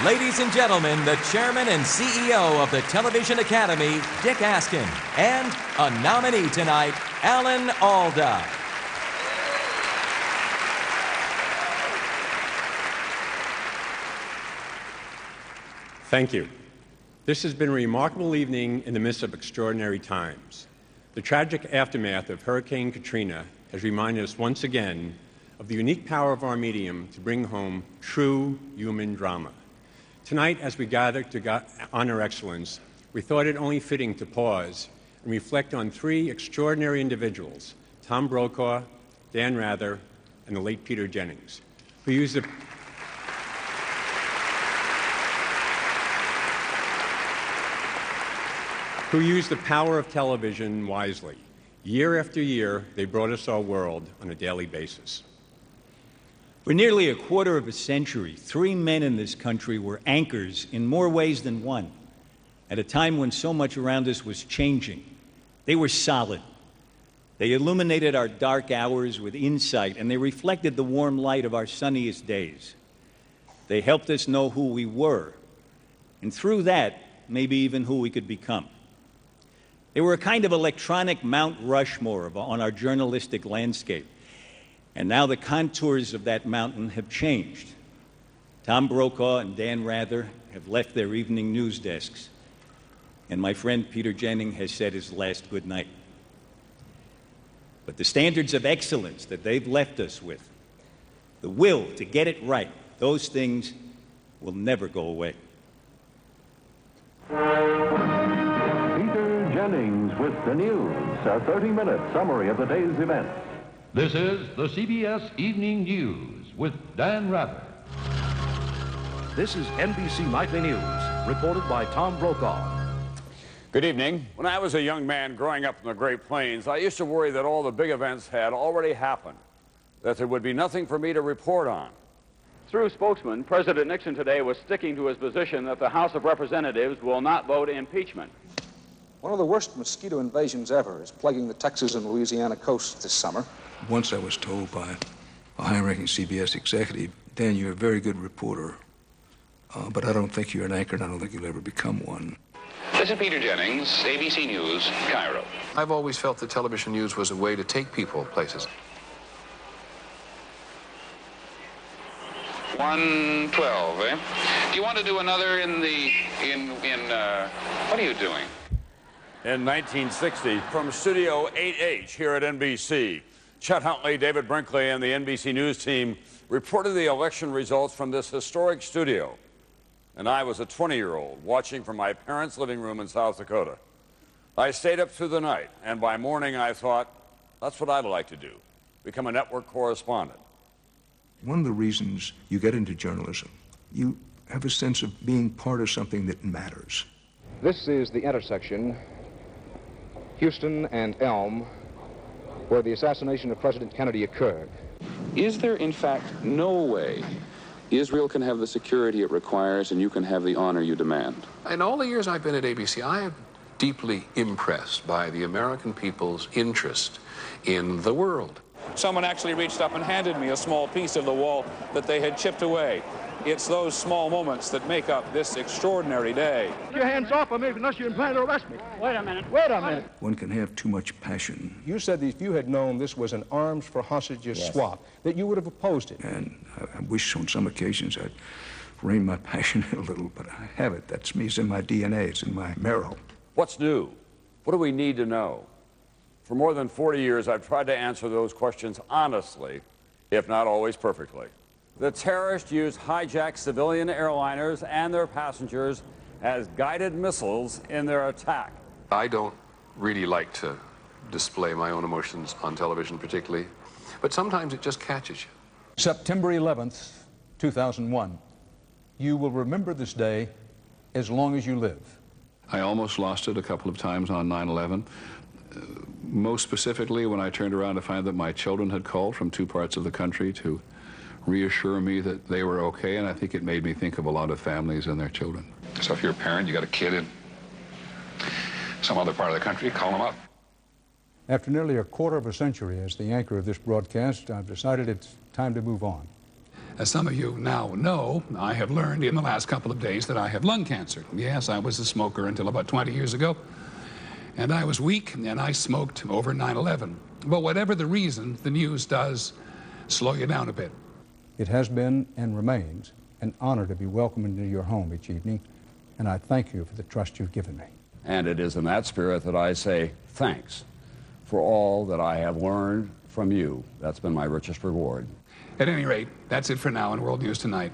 Ladies and gentlemen, the chairman and CEO of the Television Academy, Dick Askin, and a nominee tonight, Alan Alda. Thank you. This has been a remarkable evening in the midst of extraordinary times. The tragic aftermath of Hurricane Katrina has reminded us once again of the unique power of our medium to bring home true human drama. Tonight, as we gather to honor excellence, we thought it only fitting to pause and reflect on three extraordinary individuals, Tom Brokaw, Dan Rather, and the late Peter Jennings, who used the power of television wisely. Year after year, they brought us our world on a daily basis. For nearly a quarter of a century, three men in this country were anchors in more ways than one. At a time when so much around us was changing, they were solid. They illuminated our dark hours with insight, and they reflected the warm light of our sunniest days. They helped us know who we were, and through that, maybe even who we could become. They were a kind of electronic Mount Rushmore on our journalistic landscape. And now the contours of that mountain have changed. Tom Brokaw and Dan Rather have left their evening news desks, and my friend Peter Jennings has said his last goodnight. But the standards of excellence that they've left us with, the will to get it right, those things will never go away. Peter Jennings with the news, a 30-minute summary of the day's events. This is the CBS Evening News with Dan Rather. This is NBC Nightly News, reported by Tom Brokaw. Good evening. When I was a young man growing up in the Great Plains, I used to worry that all the big events had already happened, that there would be nothing for me to report on. Through spokesman, President Nixon today was sticking to his position that the House of Representatives will not vote impeachment. One of the worst mosquito invasions ever is plaguing the Texas and Louisiana coast this summer. Once I was told by a high-ranking CBS executive, Dan, you're a very good reporter, but I don't think you're an anchor, and I don't think you'll ever become one. This is Peter Jennings, ABC News, Cairo. I've always felt that television news was a way to take people places. 112, eh? Do you want to do another what are you doing? In 1960, from Studio 8H here at NBC, Chet Huntley, David Brinkley, and the NBC News team reported the election results from this historic studio. And I was a 20-year-old watching from my parents' living room in South Dakota. I stayed up through the night, and by morning I thought, that's what I'd like to do, become a network correspondent. One of the reasons you get into journalism, you have a sense of being part of something that matters. This is the intersection, Houston and Elm, where the assassination of President Kennedy occurred. Is there, in fact, no way Israel can have the security it requires and you can have the honor you demand? In all the years I've been at ABC, I am deeply impressed by the American people's interest in the world. Someone actually reached up and handed me a small piece of the wall that they had chipped away. It's those small moments that make up this extraordinary day. Get your hands off of me unless you plan to arrest me. Wait a minute. Wait a minute. One can have too much passion. You said that if you had known this was an arms for hostages swap, that you would have opposed it. And I wish on some occasions I'd rein my passion in a little, but I have it. That's me. It's in my DNA. It's in my marrow. What's new? What do we need to know? For more than 40 years, I've tried to answer those questions honestly, if not always perfectly. The terrorists used hijacked civilian airliners and their passengers as guided missiles in their attack. I don't really like to display my own emotions on television particularly, but sometimes it just catches you. September 11th, 2001. You will remember this day as long as you live. I almost lost it a couple of times on 9/11. Most specifically when I turned around to find that my children had called from two parts of the country to reassure me that they were okay, and I think it made me think of a lot of families and their children. So if you're a parent, you got a kid in some other part of the country, call them up. After nearly a quarter of a century as the anchor of this broadcast, I've decided it's time to move on. As some of you now know, I have learned in the last couple of days that I have lung cancer. Yes, I was a smoker until about 20 years ago, and I was weak, and I smoked over 9/11. But whatever the reason, the news does slow you down a bit. It has been and remains an honor to be welcomed into your home each evening, and I thank you for the trust you've given me. And it is in that spirit that I say thanks for all that I have learned from you. That's been my richest reward. At any rate, that's it for now in World News Tonight.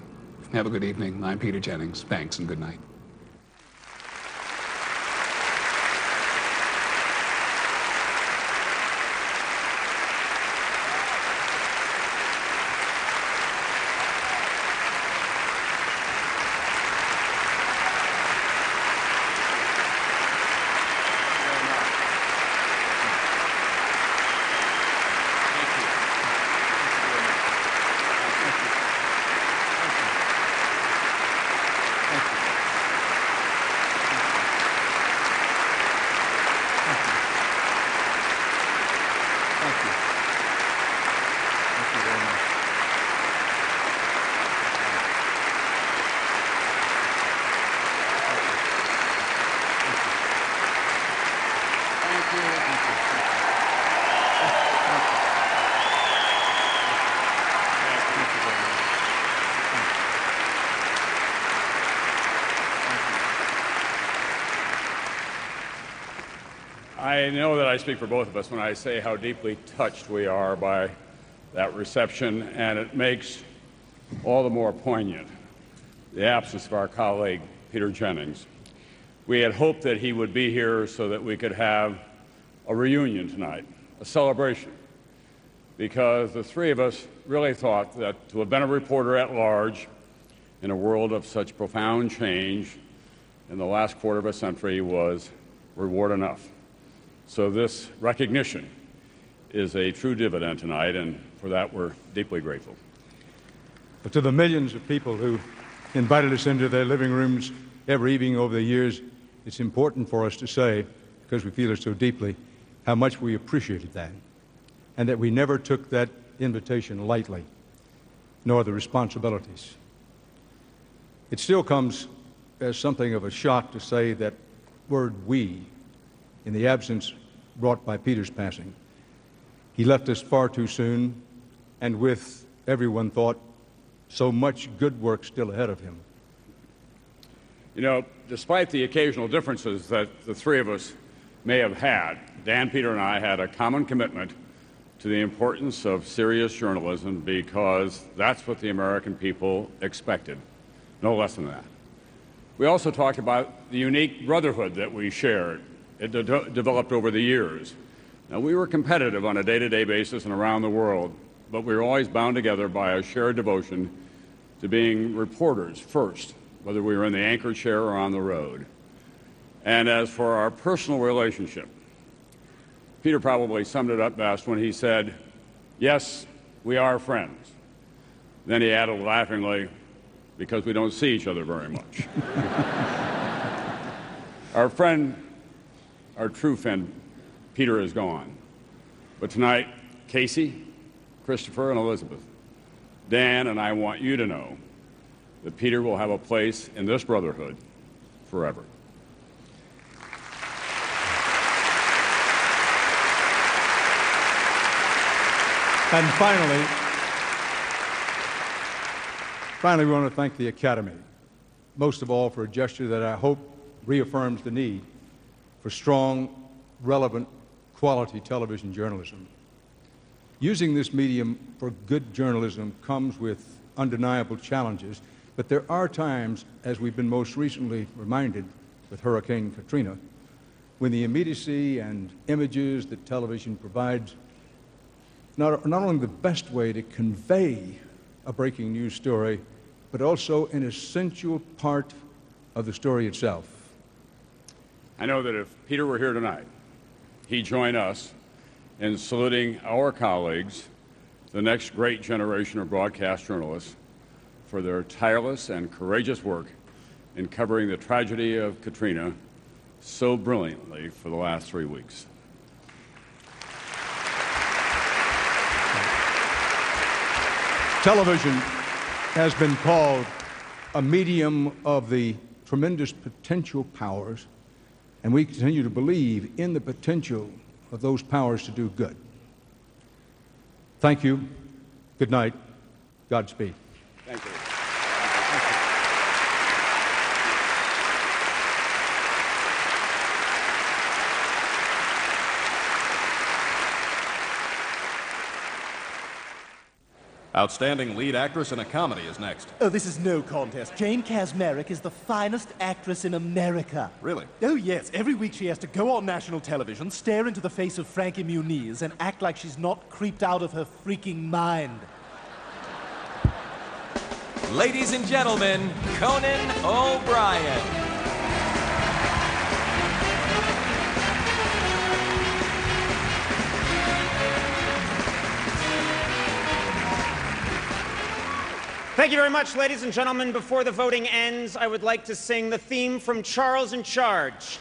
Have a good evening. I'm Peter Jennings. Thanks and good night. I know that I speak for both of us when I say how deeply touched we are by that reception, and it makes all the more poignant the absence of our colleague, Peter Jennings. We had hoped that he would be here so that we could have a reunion tonight, a celebration, because the three of us really thought that to have been a reporter at large in a world of such profound change in the last quarter of a century was reward enough. So this recognition is a true dividend tonight, and for that we're deeply grateful. But to the millions of people who invited us into their living rooms every evening over the years, it's important for us to say, because we feel it so deeply, how much we appreciated that, and that we never took that invitation lightly, nor the responsibilities. It still comes as something of a shock to say that word "we," in the absence brought by Peter's passing. He left us far too soon, and with, everyone thought, so much good work still ahead of him. You know, despite the occasional differences that the three of us may have had, Dan, Peter, and I had a common commitment to the importance of serious journalism because that's what the American people expected, no less than that. We also talked about the unique brotherhood that we shared. It developed over the years. Now, we were competitive on a day-to-day basis and around the world, but we were always bound together by a shared devotion to being reporters first, whether we were in the anchor chair or on the road. And as for our personal relationship, Peter probably summed it up best when he said, "Yes, we are friends." Then he added laughingly, "because we don't see each other very much." Our true friend, Peter, is gone. But tonight, Casey, Christopher, and Elizabeth, Dan, and I want you to know that Peter will have a place in this brotherhood forever. And finally, we want to thank the Academy, most of all for a gesture that I hope reaffirms the need for strong, relevant, quality television journalism. Using this medium for good journalism comes with undeniable challenges, but there are times, as we've been most recently reminded with Hurricane Katrina, when the immediacy and images that television provides not only the best way to convey a breaking news story, but also an essential part of the story itself. I know that if Peter were here tonight, he'd join us in saluting our colleagues, the next great generation of broadcast journalists, for their tireless and courageous work in covering the tragedy of Katrina so brilliantly for the last 3 weeks. Television has been called a medium of the tremendous potential powers, and we continue to believe in the potential of those powers to do good. Thank you. Good night. Godspeed. Thank you. Outstanding lead actress in a comedy is next. Oh, this is no contest. Jane Kasmerick is the finest actress in America. Really? Oh, yes. Every week she has to go on national television, stare into the face of Frankie Muniz, and act like she's not creeped out of her freaking mind. Ladies and gentlemen, Conan O'Brien. Thank you very much, ladies and gentlemen. Before the voting ends, I would like to sing the theme from Charles in Charge.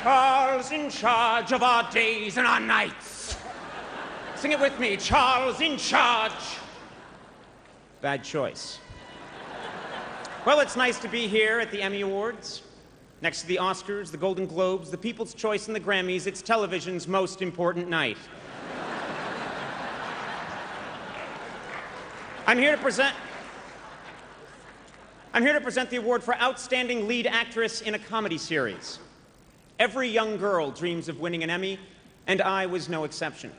Charles in charge of our days and our nights. Sing it with me. Charles in charge. Bad choice. Well, it's nice to be here at the Emmy Awards. Next to the Oscars, the Golden Globes, the People's Choice, and the Grammys, it's television's most important night. I'm here to present the award for Outstanding Lead Actress in a Comedy Series. Every young girl dreams of winning an Emmy, and I was no exception.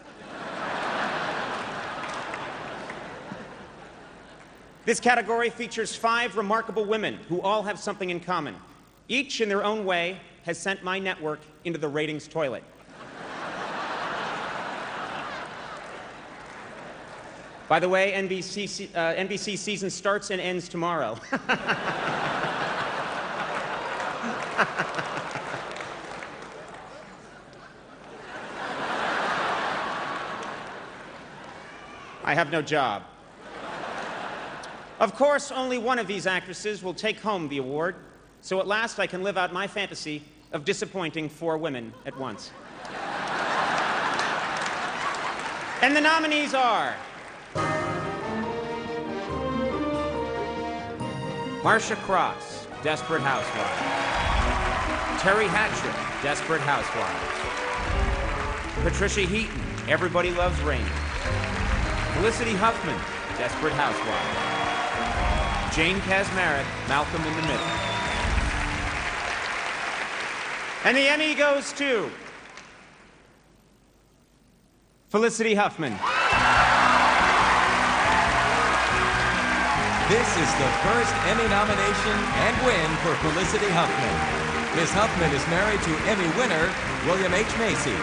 This category features 5 remarkable women who all have something in common. Each, in their own way, has sent my network into the ratings toilet. By the way, NBC season starts and ends tomorrow. I have no job. Of course, only one of these actresses will take home the award, so at last I can live out my fantasy of disappointing 4 women at once. And the nominees are Marcia Cross, Desperate Housewives. Terry Hatcher, Desperate Housewives. Patricia Heaton, Everybody Loves Raymond. Felicity Huffman, Desperate Housewives. Jane Kasmarek, Malcolm in the Middle. And the Emmy goes to Felicity Huffman. This is the first Emmy nomination and win for Felicity Huffman. Ms. Huffman is married to Emmy winner William H. Macy.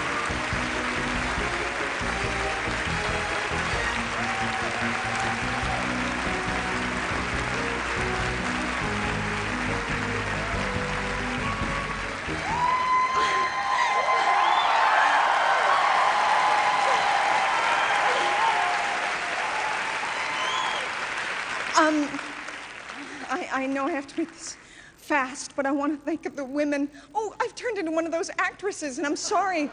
I know I have to make this fast, but I want to thank the women. Oh, I've turned into one of those actresses, and I'm sorry.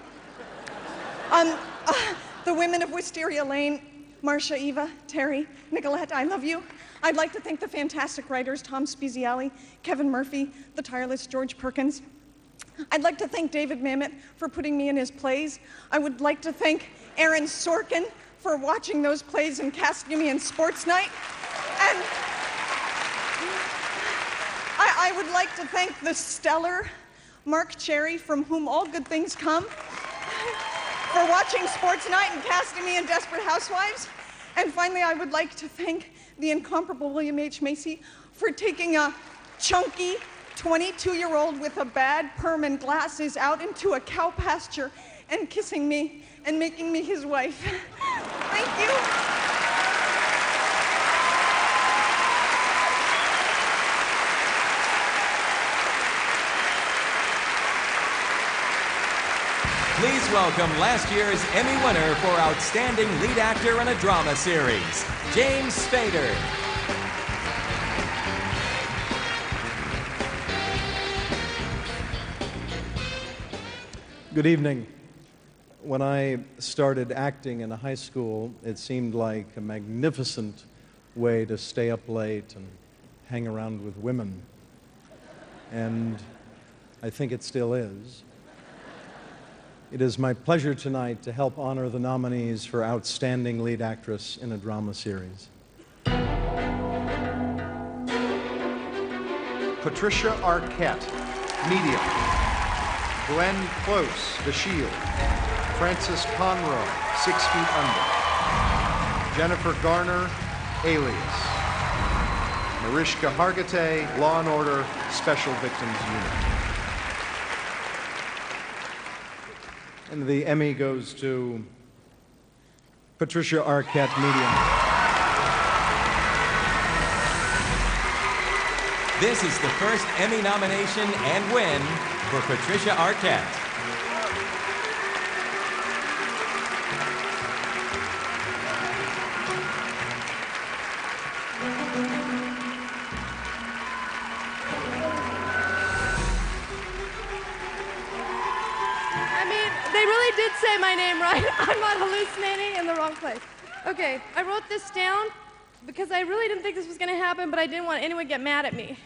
The women of Wisteria Lane, Marcia, Eva, Terry, Nicolette, I love you. I'd like to thank the fantastic writers, Tom Spezialy, Kevin Murphy, the tireless George Perkins. I'd like to thank David Mamet for putting me in his plays. I would like to thank Aaron Sorkin for watching those plays and casting me in Sports Night. And I would like to thank the stellar Mark Cherry, from whom all good things come, for watching Sports Night and casting me in Desperate Housewives. And finally, I would like to thank the incomparable William H. Macy for taking a chunky 22-year-old with a bad perm and glasses out into a cow pasture and kissing me and making me his wife. Thank you. Please welcome last year's Emmy winner for Outstanding Lead Actor in a Drama Series, James Spader. Good evening. When I started acting in high school, it seemed like a magnificent way to stay up late and hang around with women. And I think it still is. It is my pleasure tonight to help honor the nominees for Outstanding Lead Actress in a Drama Series. Patricia Arquette, Medium. Glenn Close, The Shield. Frances Conroy, 6 Feet Under. Jennifer Garner, Alias. Mariska Hargitay, Law & Order, Special Victims Unit. And the Emmy goes to Patricia Arquette, Medium. This is the first Emmy nomination and win for Patricia Arquette. They really did say my name right. I'm not hallucinating in the wrong place. Okay, I wrote this down because I really didn't think this was going to happen, but I didn't want anyone to get mad at me.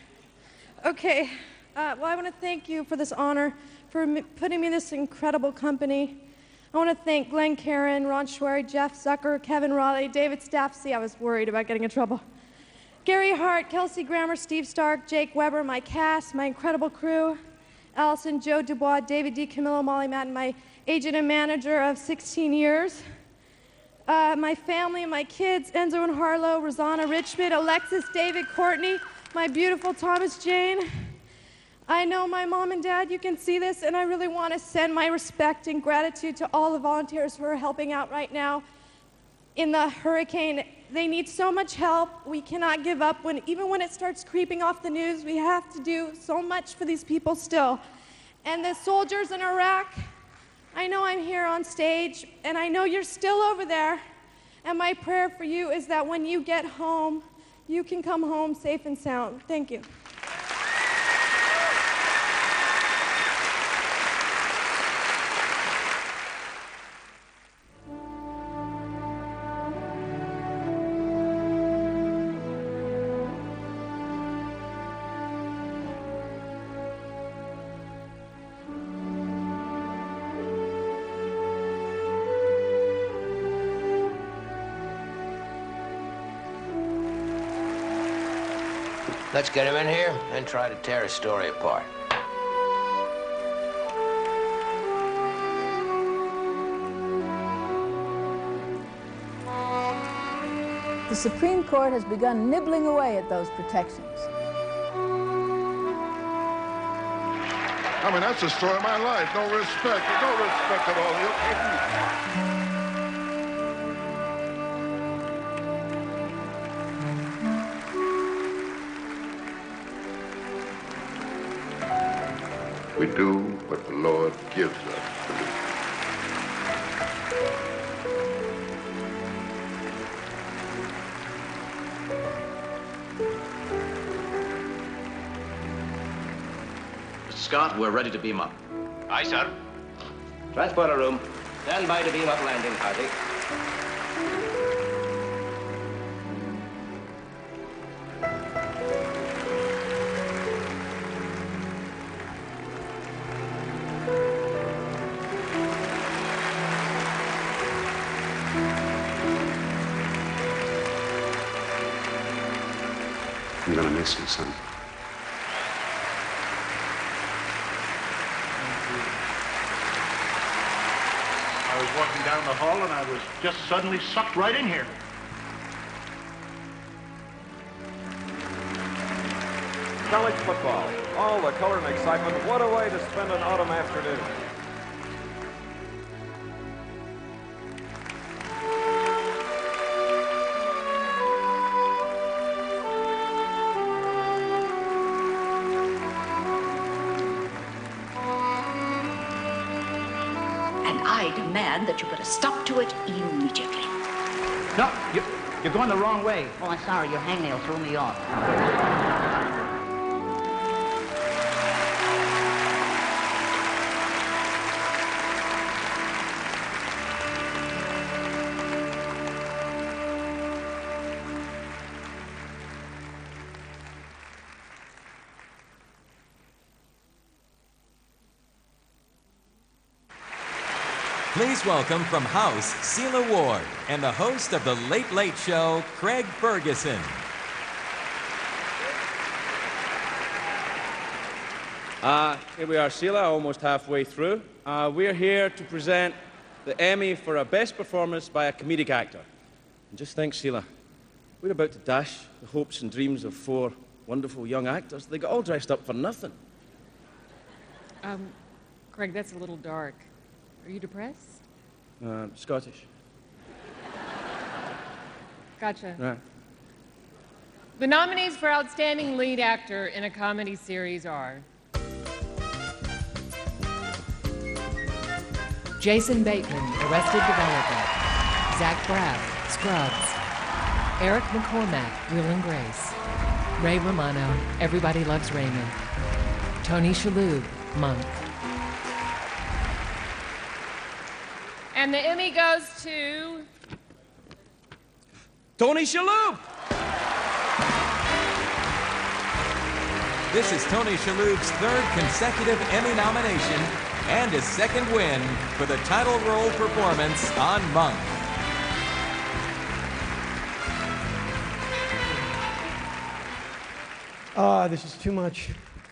Okay, Well, I want to thank you for this honor, for putting me in this incredible company. I want to thank Glenn Caron, Ron Schwery, Jeff Zucker, Kevin Raleigh, David Staffsey. I was worried about getting in trouble. Gary Hart, Kelsey Grammer, Steve Stark, Jake Weber, my cast, my incredible crew, Allison, Joe Dubois, David D. Camillo, Molly Madden, my agent and manager of 16 years, my family and my kids, Enzo and Harlow, Rosanna Richmond, Alexis, David, Courtney, my beautiful Thomas Jane. I know my mom and dad, you can see this, and I really want to send my respect and gratitude to all the volunteers who are helping out right now in the hurricane. They need so much help. We cannot give up. Even when it starts creeping off the news, we have to do so much for these people still. And the soldiers in Iraq, I know I'm here on stage, and I know you're still over there. And my prayer for you is that when you get home, you can come home safe and sound. Thank you. Let's get him in here and try to tear his story apart. The Supreme Court has begun nibbling away at those protections. I mean, that's the story of my life. No respect. No respect at all. We do what the Lord gives us to do. Mr. Scott, we're ready to beam up. Aye, sir. Transporter room. Stand by to beam up landing party. I'm gonna miss you, son. I was walking down the hall and I was just suddenly sucked right in here. College football. All the color and excitement. What a way to spend an autumn afternoon. I demand that you put a stop to it immediately. No, you're going the wrong way. Oh, I'm sorry. Your hangnail threw me off. Please welcome from House, Sheila Ward, and the host of The Late Late Show, Craig Ferguson. Here we are, Sheila, almost halfway through. We're here to present the Emmy for a Best Performance by a Comedic Actor. And just think, Sheila, we're about to dash the hopes and dreams of 4 wonderful young actors. They got all dressed up for nothing. Craig, that's a little dark. Are you depressed? Scottish. Gotcha. Right. The nominees for Outstanding Lead Actor in a Comedy Series are Jason Bateman, Arrested Development; Zach Braff, Scrubs; Eric McCormack, Will and Grace; Ray Romano, Everybody Loves Raymond; Tony Shalhoub, Monk. And the Emmy goes to Tony Shalhoub! This is Tony Shalhoub's third consecutive Emmy nomination and his second win for the title role performance on Monk. This is too much.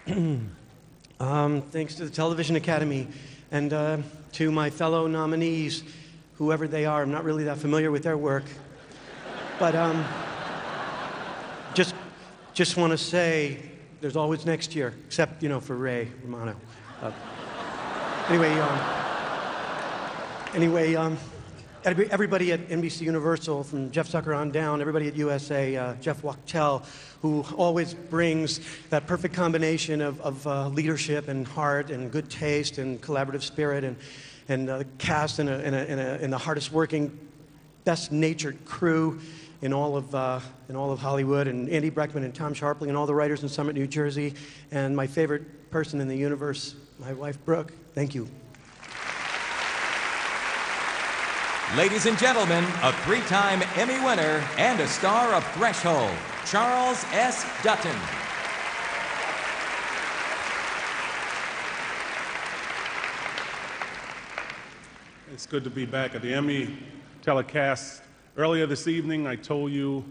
Thanks to the Television Academy and to my fellow nominees, whoever they are. I'm not really that familiar with their work. But just want to say there's always next year, except, you know, for Ray Romano. Everybody at NBC Universal, from Jeff Zucker on down, everybody at USA, Jeff Wachtel, who always brings that perfect combination of leadership and heart and good taste and collaborative spirit, and the cast in the hardest working, best natured crew in all of Hollywood, and Andy Breckman and Tom Sharpley and all the writers in Summit, New Jersey, and my favorite person in the universe, my wife Brooke. Thank you. Ladies and gentlemen, a three-time Emmy winner and a star of Threshold, Charles S. Dutton. It's good to be back at the Emmy telecast. Earlier this evening, I told you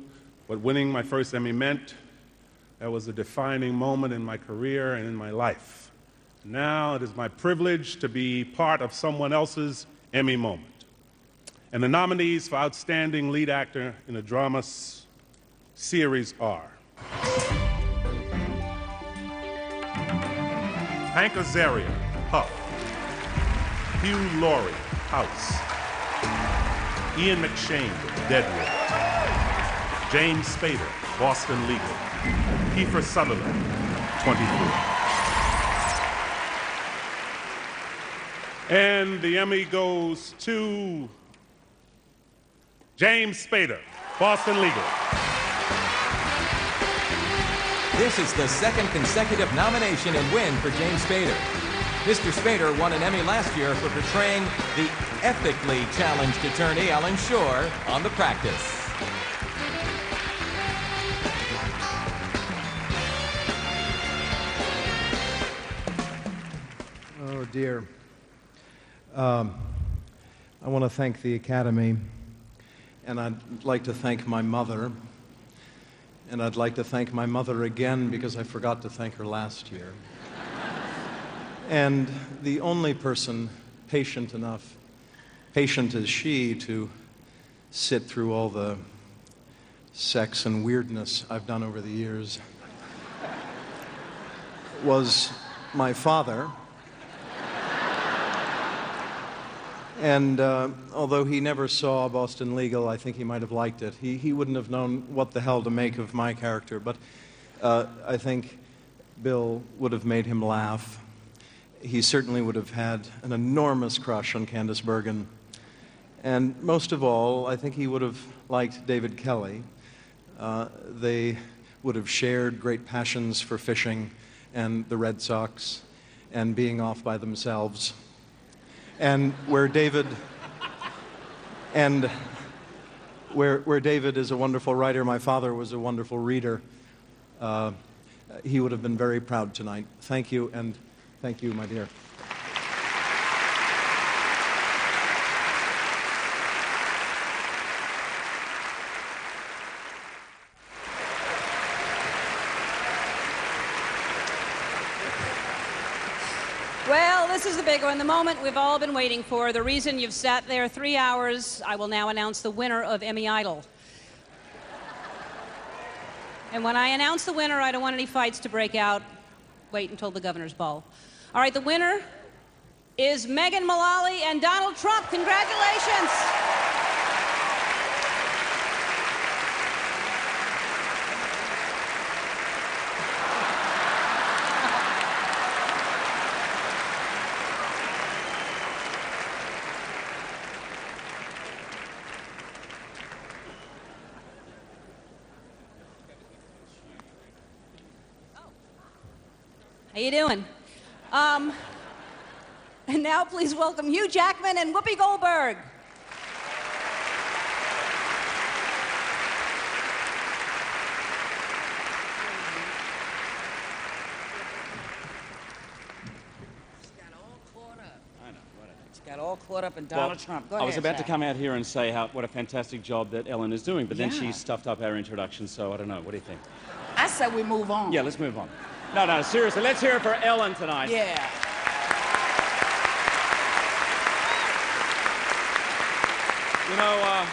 what winning my first Emmy meant. That was a defining moment in my career and in my life. Now it is my privilege to be part of someone else's Emmy moment. And the nominees for Outstanding Lead Actor in a Drama Series are Hank Azaria, Huff; Hugh Laurie, House; Ian McShane, Deadwood; James Spader, Boston Legal; Kiefer Sutherland, 23. And the Emmy goes to James Spader, Boston Legal. This is the second consecutive nomination and win for James Spader. Mr. Spader won an Emmy last year for portraying the ethically challenged attorney Ellen Shore on The Practice. Oh, dear. I want to thank the Academy, and I'd like to thank my mother, and I'd like to thank my mother again because I forgot to thank her last year. And the only person patient as she, to sit through all the sex and weirdness I've done over the years was my father. And although he never saw Boston Legal, I think he might have liked it. He wouldn't have known what the hell to make of my character, but I think Bill would have made him laugh. He certainly would have had an enormous crush on Candice Bergen. And most of all, I think he would have liked David Kelly. They would have shared great passions for fishing and the Red Sox and being off by themselves. And where David is a wonderful writer, my father was a wonderful reader. He would have been very proud tonight. Thank you, and thank you, my dear. Well, this is the big one, the moment we've all been waiting for, the reason you've sat there 3 hours. I will now announce the winner of Emmy Idol. And when I announce the winner, I don't want any fights to break out. Wait until the governor's ball. All right, the winner is Megan Mullally and Donald Trump. Congratulations. How you doing? And now please welcome Hugh Jackman and Whoopi Goldberg. Got all caught up in Donald Trump. Go ahead, I was about to Jack. come out here and say what a fantastic job that Ellen is doing, but then Yeah. she stuffed up our introduction, so I don't know. What do you think? I said we move on. Yeah, let's move on. No, seriously, let's hear it for Ellen tonight. Yeah. You know,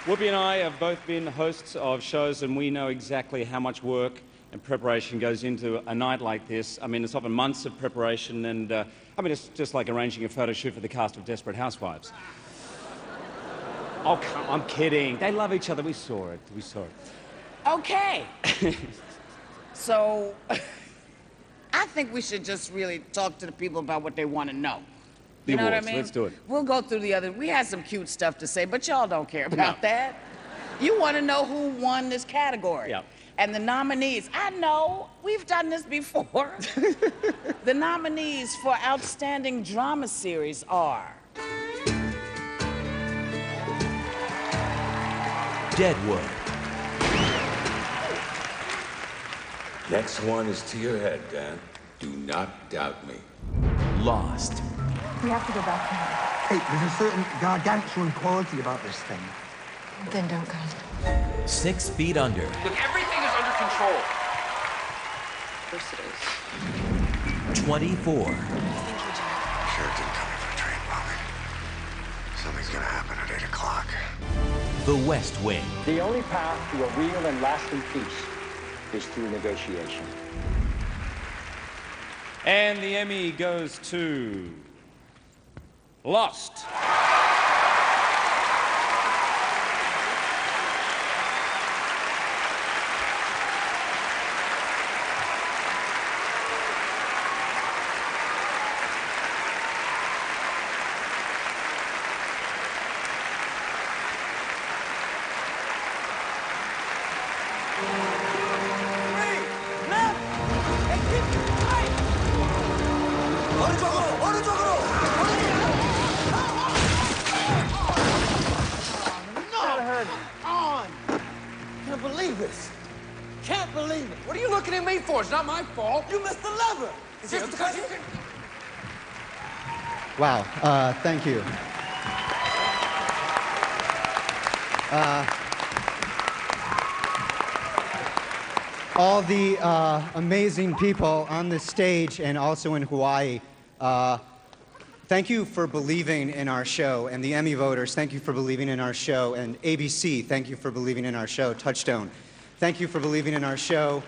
Whoopi and I have both been hosts of shows, and we know exactly how much work and preparation goes into a night like this. I mean, it's often months of preparation, and I mean, it's just like arranging a photo shoot for the cast of Desperate Housewives. Oh, I'm kidding. They love each other. We saw it. Okay. So, I think we should just really talk to the people about what they want to know. The You know what I awards. mean? Let's do it. We'll go through the other. We had some cute stuff to say, but y'all don't care about that. You want to know who won this category. Yeah. And the nominees, I know, we've done this before. The nominees for Outstanding Drama Series are... Deadwood. Next one is to your head, Dan. Do not doubt me. Lost. We have to go back now. Hey, there's a certain gargantuan quality about this thing. Then don't come. 6 Feet Under. Look, everything is under control. Of course it is. 24. Sheriff didn't come here for a train bombing. Something's gonna happen at 8 o'clock. The West Wing. The only path to a real and lasting peace is through negotiation. And the Emmy goes to... Lost. Can't believe it. What are you looking at me for? It's not my fault. You missed the lever. It's just because you can... Wow, thank you. All the amazing people on this stage and also in Hawaii, thank you for believing in our show. And the Emmy voters, thank you for believing in our show. And ABC, thank you for believing in our show. Touchstone, thank you for believing in our show.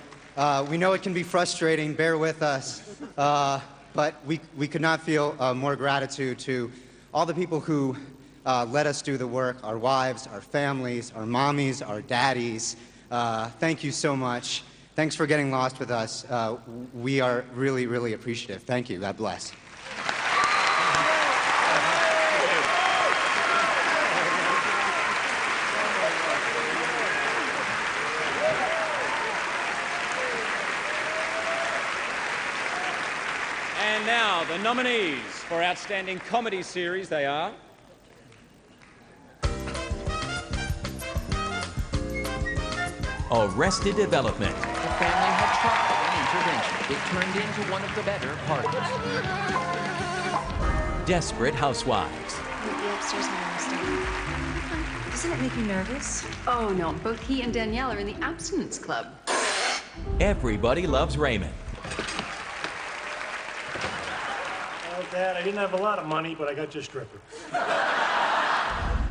We know it can be frustrating, bear with us, but we could not feel more gratitude to all the people who let us do the work, our wives, our families, our mommies, our daddies. Thank you so much. Thanks for getting lost with us. We are really, really appreciative. Thank you. God bless. And now, the nominees for Outstanding Comedy Series, they are... Arrested Development. The family had tried an intervention. It turned into one of the better parties. Desperate Housewives. The upstairs room. Doesn't it make you nervous? Oh, no. Both he and Danielle are in the abstinence club. Everybody Loves Raymond. Well, Dad, I didn't have a lot of money, but I got you a stripper.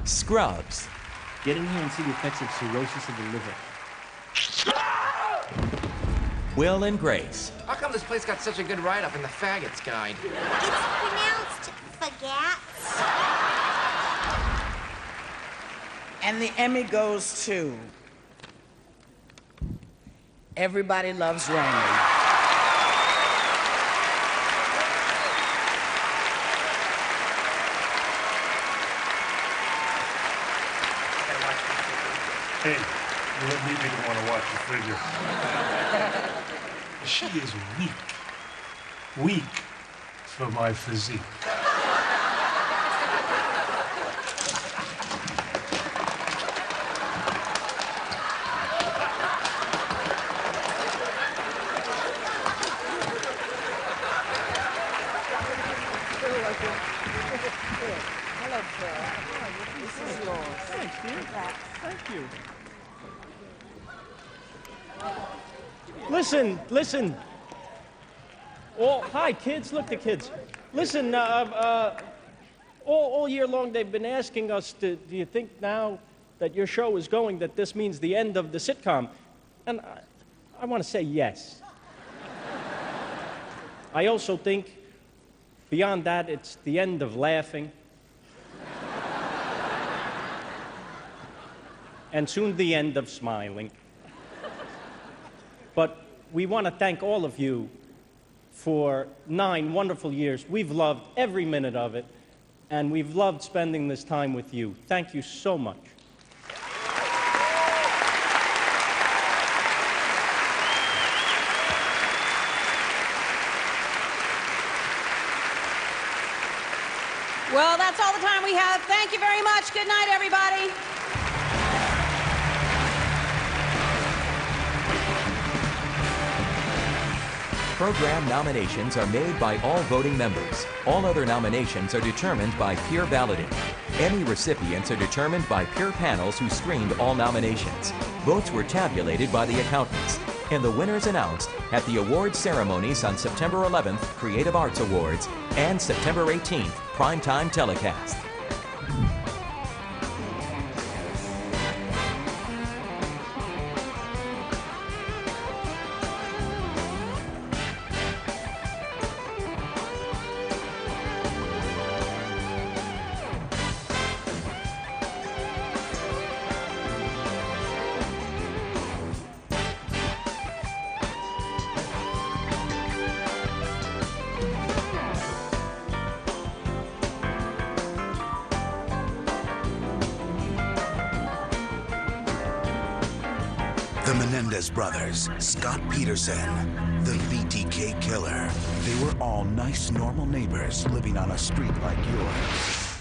Scrubs. Get in here and see the effects of cirrhosis of the liver. Will and Grace. How come this place got such a good write-up in the Faggots Guide? It's pronounced fagats. And the Emmy goes to Everybody Loves Raymond. Hey, you let me be the one to watch the figure. She is weak. Weak for my physique. Hello, Pearl. This is yours. Thanks, dear. Thank you. Listen. Hi, kids. Look, the kids. Listen, all year long they've been asking us, do you think now that your show is going that this means the end of the sitcom? And I want to say yes. I also think beyond that it's the end of laughing. And soon the end of smiling. But we want to thank all of you for 9 wonderful years. We've loved every minute of it, and we've loved spending this time with you. Thank you so much. Well, that's all the time we have. Thank you very much. Good night, everybody. Program nominations are made by all voting members. All other nominations are determined by peer balloting. Emmy recipients are determined by peer panels who screened all nominations. Votes were tabulated by the accountants, and the winners announced at the awards ceremonies on September 11th, Creative Arts Awards, and September 18th, Primetime Telecast. The Menendez brothers, Scott Peterson, the VTK killer. They were all nice, normal neighbors living on a street like yours.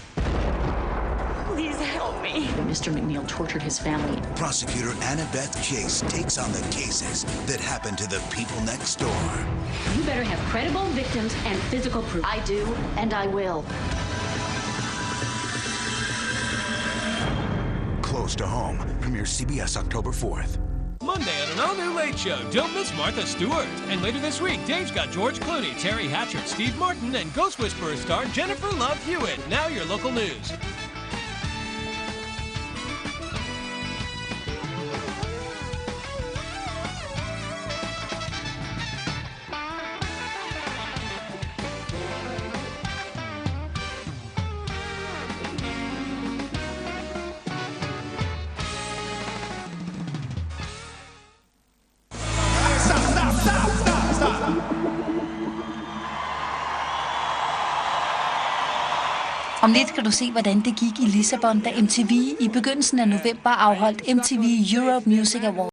Please help me. Mr. McNeil tortured his family. Prosecutor Annabeth Chase takes on the cases that happen to the people next door. You better have credible victims and physical proof. I do, and I will. Close to Home premieres CBS October 4th. Monday on an all-new Late Show, don't miss Martha Stewart. And later this week, Dave's got George Clooney, Terry Hatcher, Steve Martin, and Ghost Whisperer star Jennifer Love Hewitt. Now your local news. Om lidt kan du se, hvordan det gik i Lissabon, da MTV i begyndelsen af november afholdt MTV Europe Music Awards.